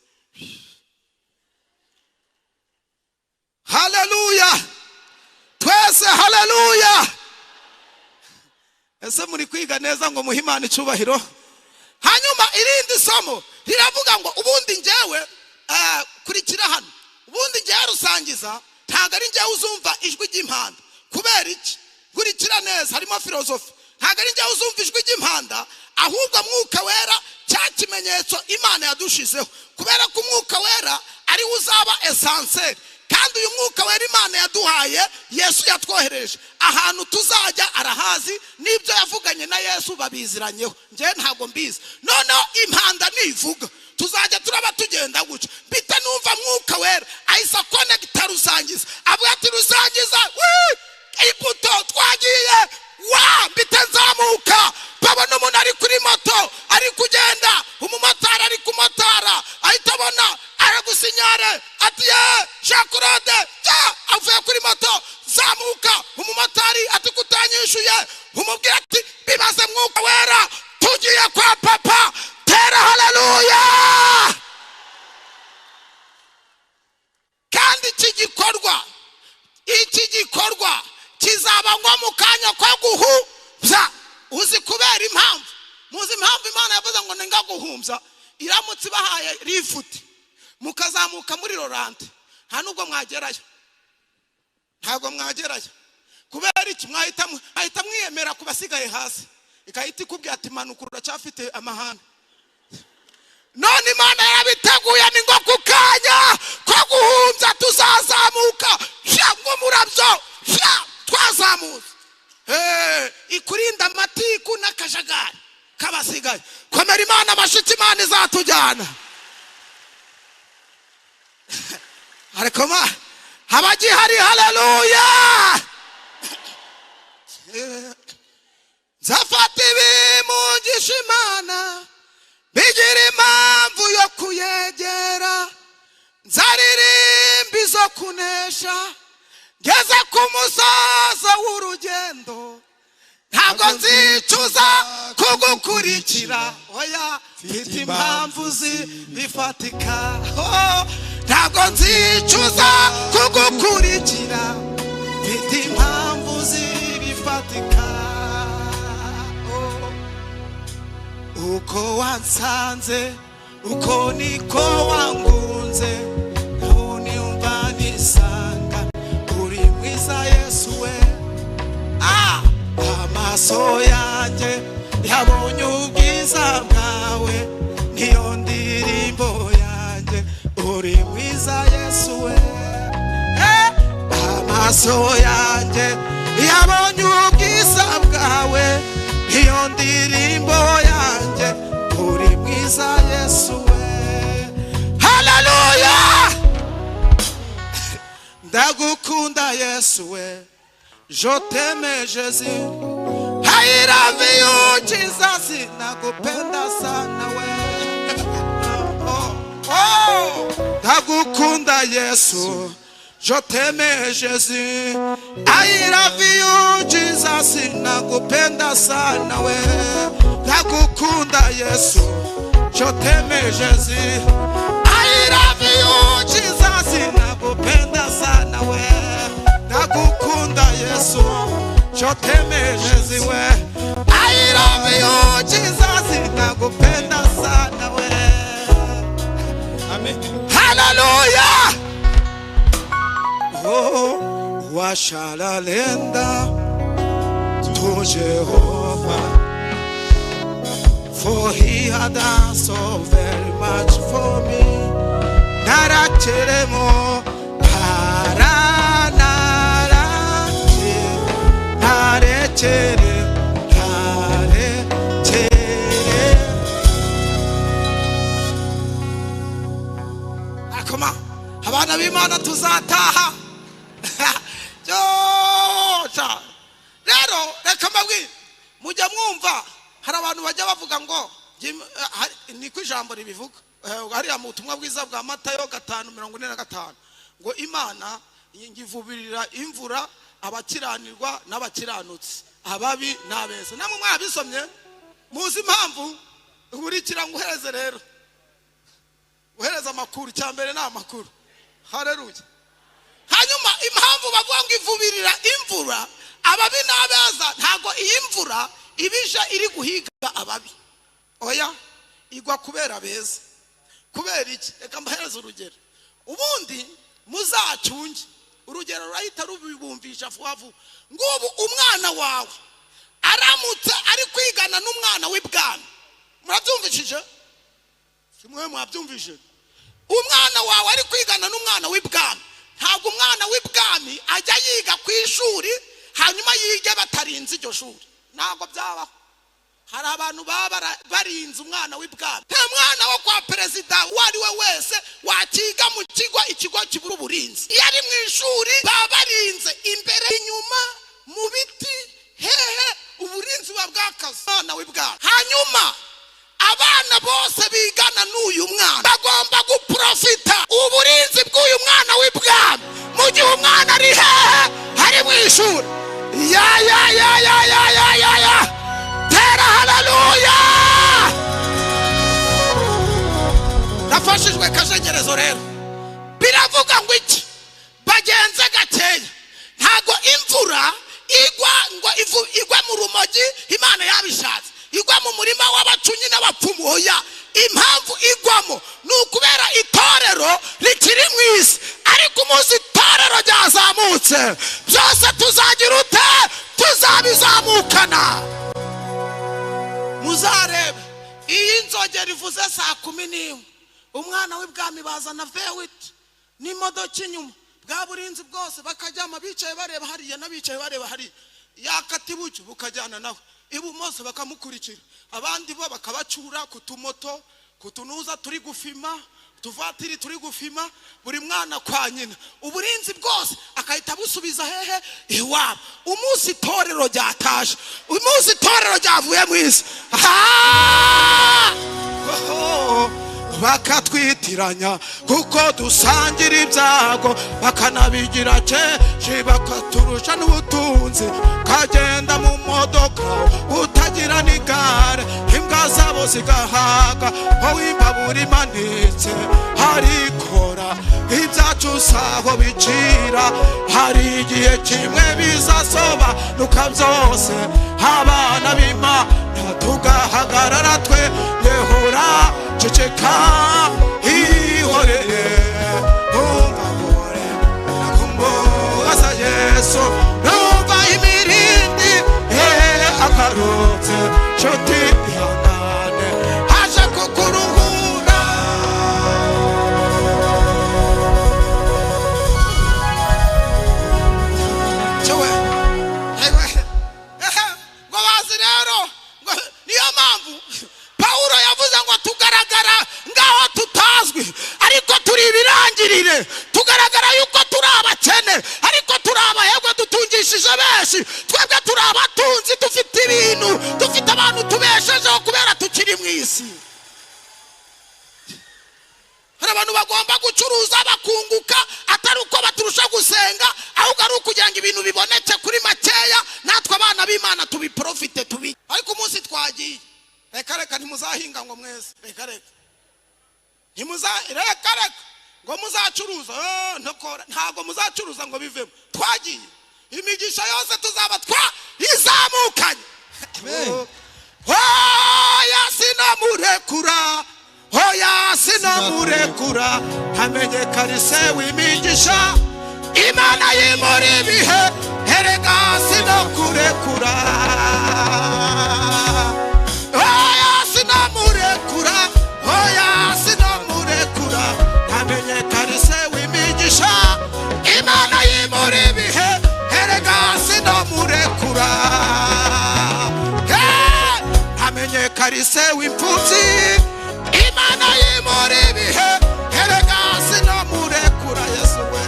Haleluya, twese haleluya. Ese muri kwiga neza ngo muhe Imana icubahiro? Hanyuma irindi somo riravuga ngo ubundi njyewe kurikira hano, ubundi njyewe rusangiza ntago ari njyewe uzumva ijwi ry'impanda. Kubera iki? Kurikira neza, harimo filozofi. Ntago ari njyewe uzumva ijwi ry'impanda, ahubwo mwuka wera cya kimenyetso Imana yadushizeho. Kubera ko umwuka wera ari uzaba esanseri, kandi uyu mwuka wera Imana yaduhaye, Yesu yatwohereje. Ahantu tuzajya arahazi, n'ibyo yavuganye na Yesu babiziranyeho. Nje ntabwo mbizi. Noneho impanda nivuga tuzajya turaba tugenda guca. Bite numva mwuka wera ahisa connecta rusangiza, avuga ati rusangiza ibuto twagiye wa bite nzamuka. Babona umuntu ari kuri moto ari kugenda, umumotari ari kumotara, ahita abona aragusinyare ati ye Jean-Claude avuye kuri moto, zamuka. Umumotari ati kutanyishuye, umubwira ati bibaze mwuka wera tugiye kwa papa. Tera haleluya. Kandi iki gikorwa kizaba ngo mu kanya ko guhumbya. Uzi kubera impamvu? Muzi impamvu Imana yavuze ngo ninga guhumbya? Iramutse bahaye rifuti mukazamuka muri Rolante, nta nubwo mwagerayo. Ntabwo mwagerayo. Kubera iki? Mwahita mwiyemera kubasigaye hasi, ikahita ikubwira ati manuka uracyafite amahane. None Imana yarabiteguye ni ngo ku kanya ko guhumbya tuzazamuka nk'umurabyo twazamutse. Ikurinda amatiku n'akajagari kabasigaye. Komera Imana amashyi, Imana izatujyana. Ariko habagihari haleluya. Nzafata ibimugisha Imana bigira impamvu yo kuyegera. Nzaririmba izo kunesha ngeze ku musozo w'urugendo. Ntabwo nzicuza kugukurikira, oya mfite impamvu zibifatika. Ntabwo nzicuza kugukurikira, mfite impamvu zibifatika. Uko wansanze uko niko wangunze, naho niyumva nisanga uri mwiza Yesu we. Amaso yanjye yabonye ubwiza bwawe, niyo ndirimbo yanjye uri mwiza Yesu we. Amaso yanjye yabonye ubwiza bwawe, niyo ndirimbo yanjye uri mwiza Yesu we. Haleluya. Ndagukunda Yesu we, je t'aime Jésus, I love you Jesus, nakupenda sana we. Ndagukunda Yesu, je t'aime Jésus, I love you Jesus, nakupenda sana we. Ndagukunda Yesu, je t'aime Jésus, I love you Jesus, nakupenda sana we. Ndagukunda Yesu, je t'aime Jésus we. I love you Jesus, nakupenda sana we. Amen. Hallelujah. Oh, washalalenda oh Jehovah, for he had done so very much for me. Naracheremo abana b'Imana tuzataha. Rero reka mbabwire, mujya mwumva hari abantu bajya bavuga ngo ni ko ijambo ribivuga hariya mu butumwa bwiza bwa Matayo 5:45 ngo Imana yingivubirira imvura abakiranirwa n'abakiranutsi, ababi n'abeza. Namwe mwabisomye muzi impamvu uburikira nguhereze. Rero uhereza amakuru, cyambere na amakuru. Haleluya. Hanyuma impamvu bavuga ngo ivubirira imvura ababi n'abeza, ntago iyi mvura ibije iri guhiga ababi, oya igwa kubera beza. Kubera iki? Reka mbahereze urugero. Ubundi muzacunge urugero rurahita rubibumvisha vuba. Ngubu umwana wawe aramutse ari kwigana n'umwana w'ibwami, murabyumvishije? Simwe mwabyumvishije? Umwana wawe ari kwigana n'umwana w'ibwami, ntabwo umwana w'ibwami ajya yiga ku ishuri hanyuma yige batarinze iryo shuri. Ntabwo byabaho. Hari abantu baba barinze umwana w'ibwami. Nta mwana wo kwa perezida wari we wese wakiga mu kigo, ikigo kibura uburinzi. Iyo ari mu ishuri baba barinze imbere inyuma mu biti, hehe uburinzi bw'akazi umwana w'ibwami. Hanyuma abana bose bigana n'uyu mwana bagomba guprofita uburinzi bw'uyu mwana w'ibwami mu gihe umwana ari hehe, hari mu ishuri. Ya tera haleluya. Nafashijwe kajegerezo. Rero biravuga ngo iki? Bagenze gakeya, ntago imvura igwa ngo igwa mu rumogi Imana yabishatse, igwa mu murima w'abacunyi n'abapfumu. Oya, impamvu igwamo ni ukubera itorero rikiri mu isi. Ariko umunsi itorero ryazamutse byose tuzagira ute? Tuzabizamukana. Muzarebe iyi nzogera ivuze 11:00, umwana w'ibwami bazana vewiti n'imodoka inyuma, bwa burinzi bwose bakajyama bicaye bareba hariya n'abicaye bareba hariya. Yakati bucyo bukajyana nawe ibumoso bakamukurikira, abandi bo bakabacura ku tumoto, kutunuza turi gufima, tuvatiri turi gufima, buri mwana kwa nyina. Uburinzi bwose akahita busubiza hehe? Iwabo. Umunsi itorero ryataje, umunsi itorero ryavuye mu isi, bakatwitiranya kuko dusangira ibyago, bakanabigira cece, bakaturusha n'ubutunzi. Kagenda mu modoka utagira n'igare, imbwa zabo zigahaga, wowe imbabura imanitse harikora. Ibyacu saho bicira, hari igihe kimwe bizasobanuka byose. Abana b'Imana tugahagarara twe yehora ceceka ihorere ungabore nakumboza Yesu numva imirindi akarotse nshuti ihangane haje kukuruhura. Ngo bazi rero niyo mpamvu Paulo yavuze ngo tugaragara ngaho tutazwi ariko turi ibirangirire, tugaragara yuko turi abakene ariko turi abahebwe dutungishije benshi. Twebwe turi abatunzi, dufite ibintu, dufite abantu tubeshejeho kubera tukiri mu isi. Hari abantu bagomba gucuruza bakunguka, atari uko baturusha gusenga, ahubwo ari ukugira ngo ibintu biboneke kuri makeya, natwe abana b'Imana tubiprofite tubi. Ariko umunsi twagiye, reka ntimuzahinga ngo mwese, reka ngo muzacuruza, ntago muzacuruza ngo bivemo. Twagiye imigisha yose tuzaba izamukanye. Hoya sinamurekura, hoya sinamurekura, hamenyekarise w'imigisha Imana y'imuri bihe, erega sinakurekura. karise w'imfubyi Imana y'imuri ibihe erega sinamurekura Yesu we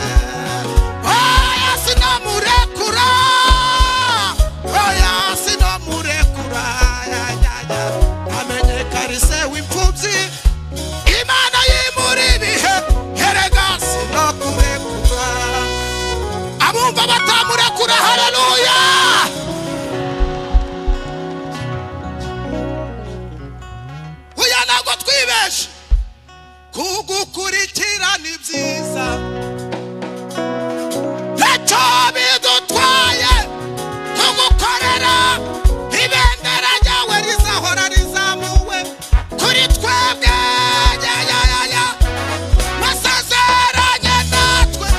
oya sinamurekura oya sinamurekura amenye karise w'imfubyi Imana y'imuri ibihe erega sinamurekura abumva batamurekura haleluya ntago twibeshe kugukurikira ni byiza ntacyo bidutwaye kugukorera ibendera ryawe rizahora rizamuwe kuri twebwe wasezeranye natwe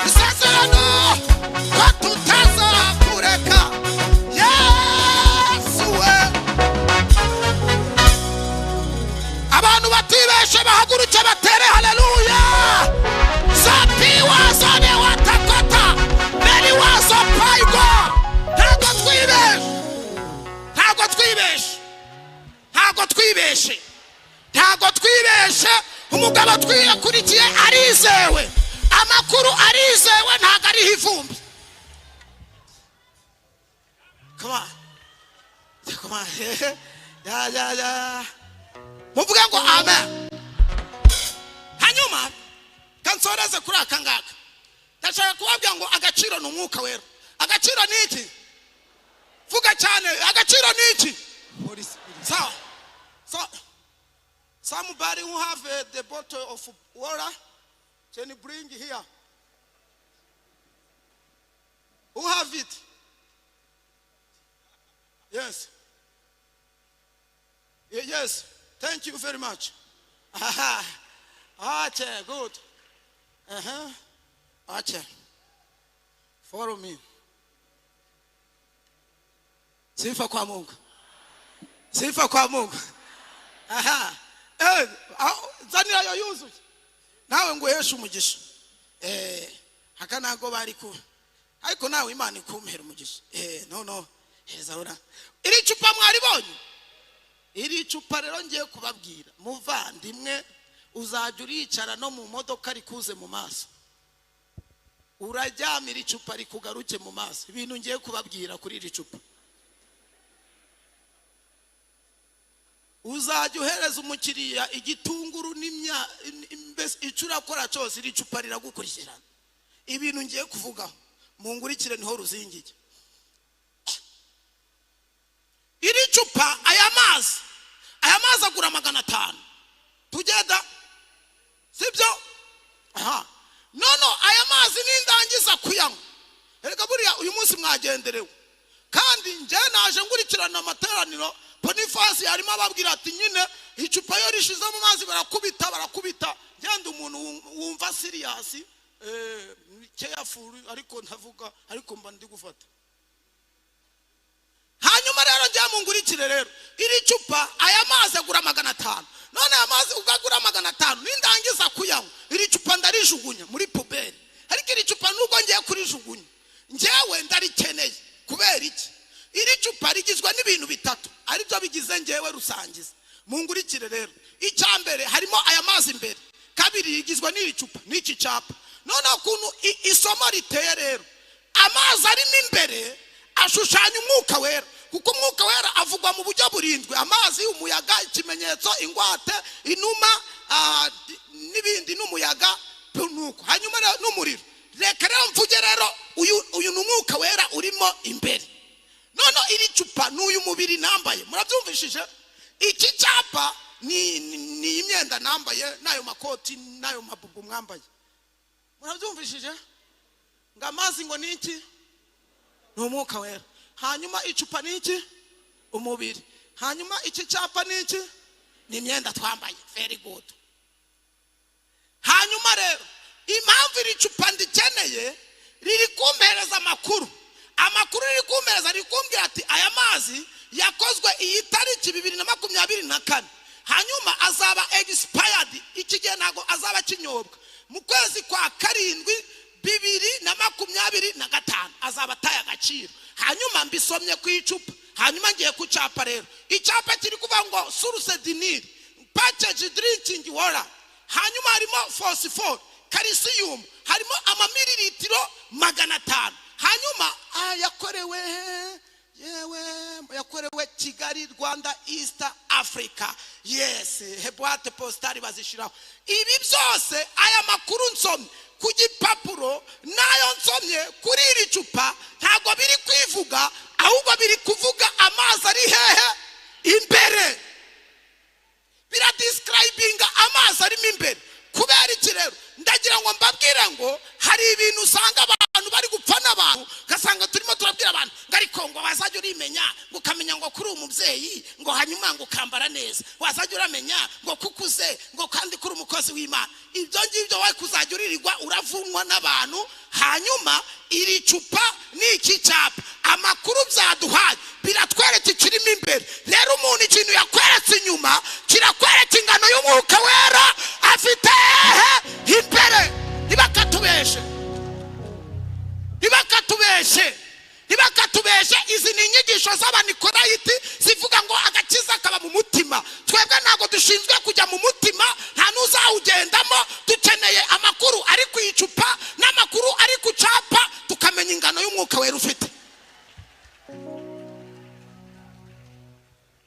isezerano ko tutazakureka Yesu we abantu batibeshe bahaguruke batere haleluya sapiwa zone watakota meri wazo paigo ntago twibeshe umugabo twiyakurikiye arizewe amakuru arizewe ntago ari ivumbi come on ya muvuga ngo amen hanyuma kansoreze kuri akangaka ndashaka kubabwira ngo agaciro n'umwuka wera agaciro niki vuga cyane agaciro niki so somebody who have the bottle of water can you bring here who have it yes thank you very much okay good okay follow me sifa kwa Mungu zanira yo yuzu nawe ngo Yesu umugisha hakanago bari ku ariko nawe Imana ikumpera umugisha no hezahora iri cupa mwaribonye iri cupa rero ngiye kubabwira muvandimwe uzajya uricara no mu modoka rikuze mu maso urajyamira icupa rikugaruke mu maso ibintu ngiye kubabwira kuri iri cupa uzajya uhereza umukiriya igitunguru icura kora cyose iri cupa riragukurikirana ibintu ngiye kuvugaho mungurikire niho ruzingiye iri cupa aya mazi agura 500 tugenda sibyo no aya mazi nindangiza kuyanywa erega buriya uyu munsi mwagenderewe kandi nje naje ngurikirana amateraniro Boniface yarimo ababwira ati nyine icupa yo rishize mu mazi barakubita ngende umuntu wumva serious careful ariko ntavuga ariko mba ndi gufata hanyuma rero njya mungurikire rero iri cupa aya mazi agura 500 none aya mazi ugagura 500 nindangiza kuyanywa iri cupa ndarijugunya muri puberi ariko iri cupa nuko ngiye kurijugunya njewe ndarikeneye kubera iki iri cupa rigizwe n'ibintu bitatu aribyo bigize ngewe rusangiza mungurikire rero icyambere harimo aya mazi imbere kabiri rigizwe n'iri cupa n'iki capa none ukuntu isomo riteye rero amazi arimo imbere ashushanya umwuka wera kuko umwuka wera avugwa mu buryo burindwi amazi umuyaga ikimenyetso ingwate inuma n'ibindi n'umuyaga nuko hanyuma n'umuriro reka rero mvuge rero uyu n'umwuka wera urimo imbere none iri cupa n'uyu mubiri nambaye murabyumvishije iki cyapa ni imyenda nambaye nayo makoti nayo mabubu mwambaye murabyumvishije ngamazi ngo niki n'umwuka wera hanyuma icupa niki umubiri hanyuma iki cyapa niki ni imyenda twambaye very good hanyuma rero impamvu iri cupa ndikeneye riri kumpereza amakuru riri kumpereza riri kumbwira ati aya mazi yakozwe iyi tariki 2024 hanyuma azaba expired iki gihe ntago azaba kinyobwa mu kwezi kwa 7 2025 azaba ataye agaciro hanyuma mbisomye ku icupa hanyuma ngiye kucapa rero icyapa kiri kuvuga ngo source du Nil package drinking water, hanyuma harimo phosphore, calcium, harimo amamililitiro 500. hanyuma yakorewe Kigali, Rwanda, East Africa. Yes, boîte postale bazishiraho. Ibi byose aya makuru nsomye ku gipapuro nayo nsomye kuri iri cupa ntago biri kwivuga, ahubwo biri kuvuga amazi ari hehe imbere, bira describing amazi ari imbere. Kubera iki rero ndagira ngo mbabwire ngo hari ibintu usanga abantu bari gupfa n'abantu, gasanga turimo turabwira abantu ariko ngo wazajya urimenya, ngo ukamenya ngo kuri umubyeyi, ngo hanyuma ngo ukambara neza, wazajya uramenya ngo kukuze, ngo kandi kuri umukozi w'Imana. Ibyo ngibyo wowe kuzajya uririrwa uravunwa n'abantu. Hanyuma iri cupa n'iki cyapa amakuru byaduhaye biratwereka ikirimo imbere. Rero umuntu ikintu yakweretse inyuma kirakwereka ingano y'umwuka wera afite imbere. Ntibakatubeshe izi ni inyigisho z'abanikorayiti zivuga ngo agakiza kaba mu mutima. Twebwe ntago dushinzwe kujya mu mutima, nta n'uzawugendamo. Dukeneye amakuru ari ku icupa n'amakuru ari ku cyapa, tukamenya ingano y'umwuka wera ufite.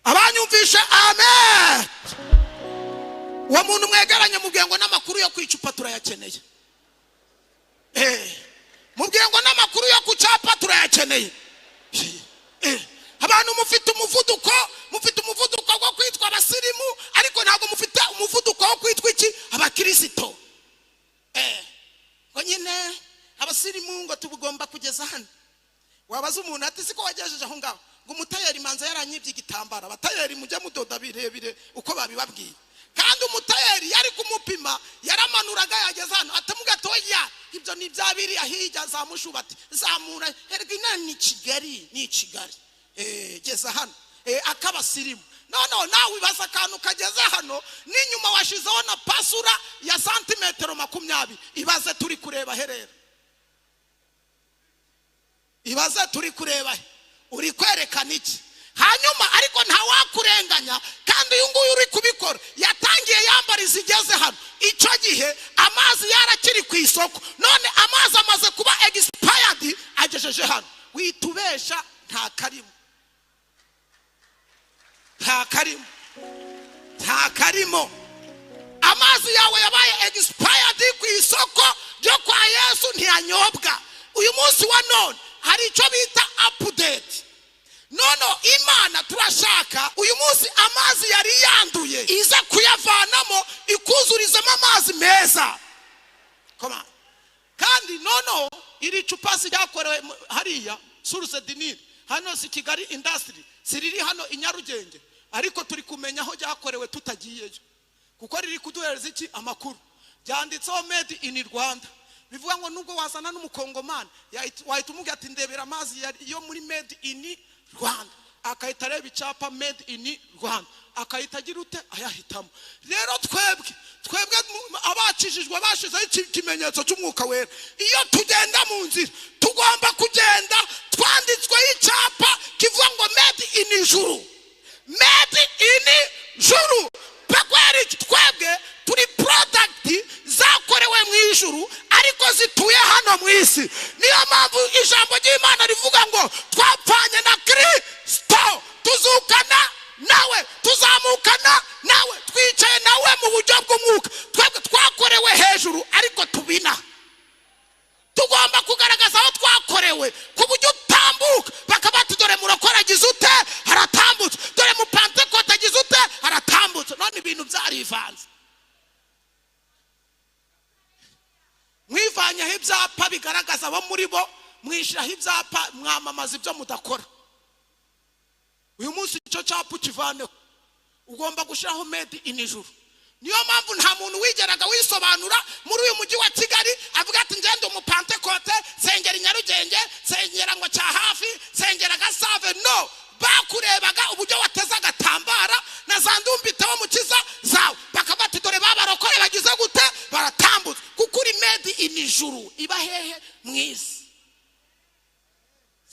Abanyumvishe amen. Uwo muntu mwegeranye mubwiye ngo n'amakuru yo ku icupa turayakeneye. Mubwiye ngo n'amakuru yo ku cyapa turayakeneye. Abantu mufite umuvuduko wo kwitwa abasirimu, ariko ntabwo mufite umuvuduko wo kwitwa iki abakristo. Ngo nyine abasirimu ngo tubugomba kugeza hano. Wabaza umuntu ati siko wagejeje aho ngaho, ngo umutayeri manza yaranyibye igitambara. Abatayeri mujye mudoda birebire uko babibabwiye. Kandi umutayeri yari kumupima, yaramanuraga yageza hano, atamuga toya ibyo ni byabiri ahijya zamushubati zamura ergina ni Kigali geza hano akabasirimu. No nawe ibaza kantu kageze hano n'inyuma washizeho na pasura ya santimetero 20. Ibaze turi kureba herera, ibaze turi kureba uri kwerekana iki? Hanyuma ariko nta wakurenganya, kandi uyu nguyu uri kubikora yatangiye yambara izigeze hano. Icyo gihe amazi yarakiri ku isoko, none amazi amaze kuba expired agejeje hano. Witubesha nta karimo. Amazi yawe yabaye expired ku isoko ryo kwa Yesu ntiyanyobwa. Uyu munsi wa none hari icyo bita update. Imana turashaka uyu munsi amazi yari yanduye iza kuyavanamo ikuzurizamo amazi meza. Koma kandi iri cupa ryakorewe hariya source du Nil, hano si Kigali industry, siriri hano i Nyarugenge, ariko turi kumenya aho ryakorewe tutagiyeyo kuko riri kuduhereza iki amakuru. Byanditseho made in Rwanda, bivuga ngo nubwo wasana n'umukongomani wahita umubwira ati ndebera amazi yo muri made in Rwanda, akahita areba icyapa made in Rwanda, akahita agira ute ayahitamo. Rero twebwe abakijijwe bashizeho ikimenyetso cy'umwuka wera. Iyo tugenda mu nzira tugomba kugenda twanditsweho icyapa kivuga ngo made in Juru, made in Juru. Bakweri twebwe turi product zakorewe mu ijuru ariko zituye hano mu isi. Niyo mpamvu ijambo ry'Imana rivuga ngo twapfanye na Kristo, tuzukana nawe, tuzamukana nawe, twicaye nawe mu buryo bw'umwuka. Twebwe twakorewe hejuru ariko tubina. Tugomba kugaragaza aho twakorewe ku buryo utambuka bakabati dore murakora agize ute haratambutse, dore mu Pentecote agize ute haratambutse. None ibintu byarivanze. Mwivanyaho ibyapa bigaragaza abo muri bo, mwishiraho ibyapa mwamamaza ibyo mudakora. Uyu munsi icyo cyapa ukivaneho, ugomba gushiraho made in Juru. Niyo mpamvu nta muntu wigeraga wisobanura muri uyu mujyi wa Kigali avuga ati ngende mu Pentecote, sengera Nyarugenge, sengera ngo cya hafi, sengera Gasave. No, bakurebaga uburyo wateza agatambara na za ndumbitaho mukiza zawe, bakabati dore babarokore bagize gute baratambutse. Kuko uri made in Juru. Iba hehe mwisi.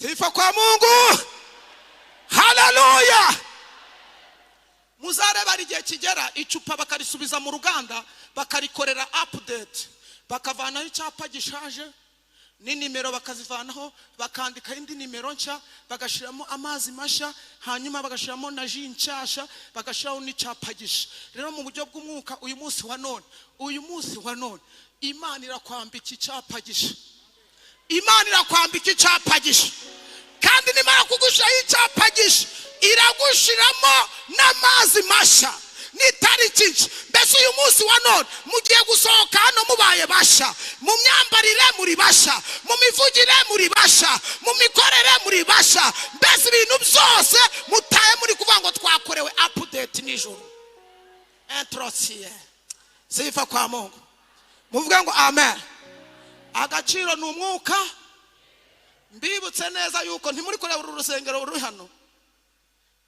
Sifa kwa Mungu. Hallelujah. reba igihe kigera icupa bakarisubiza mu ruganda bakarikorera update, bakavanaho icyapa gishaje n'inimero bakazivanaho, bakandika indi nimero nshya, bagashiramo amazi mashya, hanyuma bagashiramo na ji nshasha, bagashiraho n'icyapa gisha. Rero mu buryo bw'umwuka uyu munsi wa none Imana irakwambika icyapa gisha. Imana irakwambika icyapa gisha, kandi nimara kugushiraho icyapa gisha iragushiramo n'amazi mashya n'itariki nshya. Mbese uyu munsi wa none mugiye gusohoka hano mubaye basha, mu myambarire muri basha, mu mivugire muri basha, mu mikorere muri basha. Mbese ibintu byose mutaye muri kuvuga ngo twakorewe update nijoro. Introsie sifa kwa Mungu, muvuga ngo amen. Agaciro ni umwuka. Mbibutse neza yuko ntimuri kureba uru rusengero ruri hano,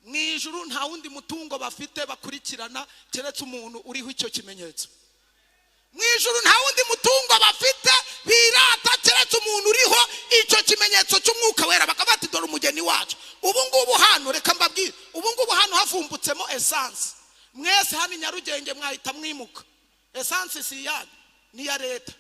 mu ijuru nta wundi mutungo bafite bakurikirana keretse umuntu uriho icyo kimenyetso. Mu ijuru nta wundi mutungo bafite birata keretse umuntu uriho icyo kimenyetso cy'umwuka wera, bakabati dore umugeni wacu. Ubu ngubu hano reka mbabwire, ubu ngubu hano havumbutsemo essence. Mwese hano Nyarugenge mwahita mwimuka. Essence si yanyu, ni ya leta.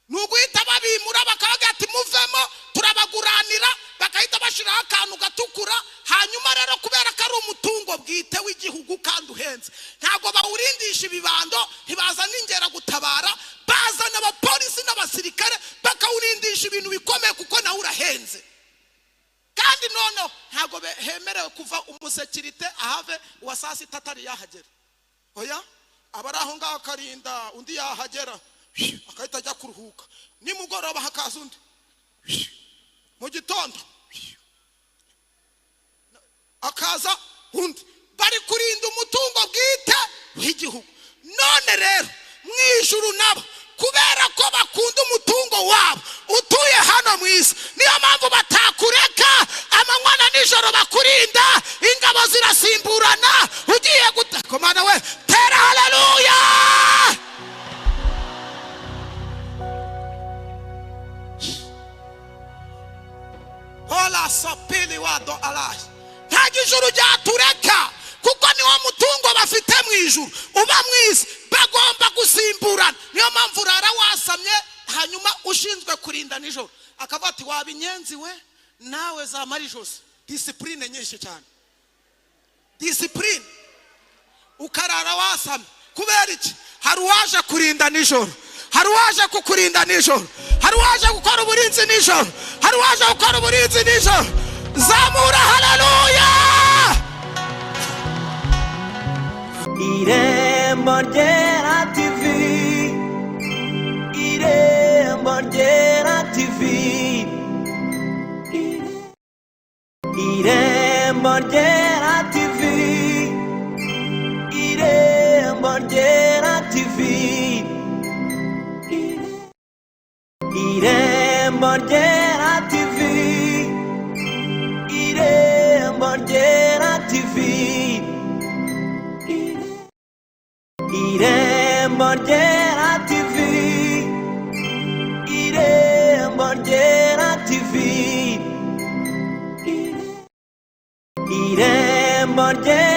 Nuguhita babimura bakavuga ati muvemo turabaguranira, bakahita bashiraho akantu gatukura. Hanyuma rero kubera ko ari umutungo bwite w'igihugu kandi uhenze, ntabwo bawurindisha ibibando, ntibazana ingera gutabara, bazana abapolisi n'abasirikare bakawurindisha ibintu bikomeye kuko nawe urahenze. Kandi noneho ntabwo hemerewe kuva umusekirite ahave uwa saa sita atari yahagera. Oya, abari aho ngaho akarinda undi yahagera akahita ajya kuruhuka, nimugoroba hakaza undi, mu gitondo akaza undi, bari kurinda umutungo bwite w'igihugu. None rero mu ijuru nabo kubera ko bakunda umutungo wabo utuye hano mu isi, niyo mpamvu batakureka amanywa na nijoro bakurinda. Ingabo zirasimburana, ugiye gutakomana we tera haleluya. Hola sopili wado alahi, nta ijuru ryatureka kuko niwo mutungo bafite mu ijuru uba mu isi, bagomba gusimburana. Niyo mpamvu urara wasamye, hanyuma ushinzwe kurinda nijoro akavuga ati wabinyenzi we nawe zamara ijose. Discipline nyinshi cyane, discipline. Ukarara wasamye kubera iki? Hari uwaje kurinda nijoro, hari uwaje kukurinda nijoro, hari uwaje gukora uburinzi nijoro, hari uwaje gukora uburinzi nijoro. Zamura haleluya. Irembo Ryera TV, Irembo Ryera TV, Irembo Ryera TV, Irembo Ryera TV, Irembo Ryera TV, Irembo Ryera TV, Irembo Ryera TV, Irembo Ryera TV, Irembo Ryera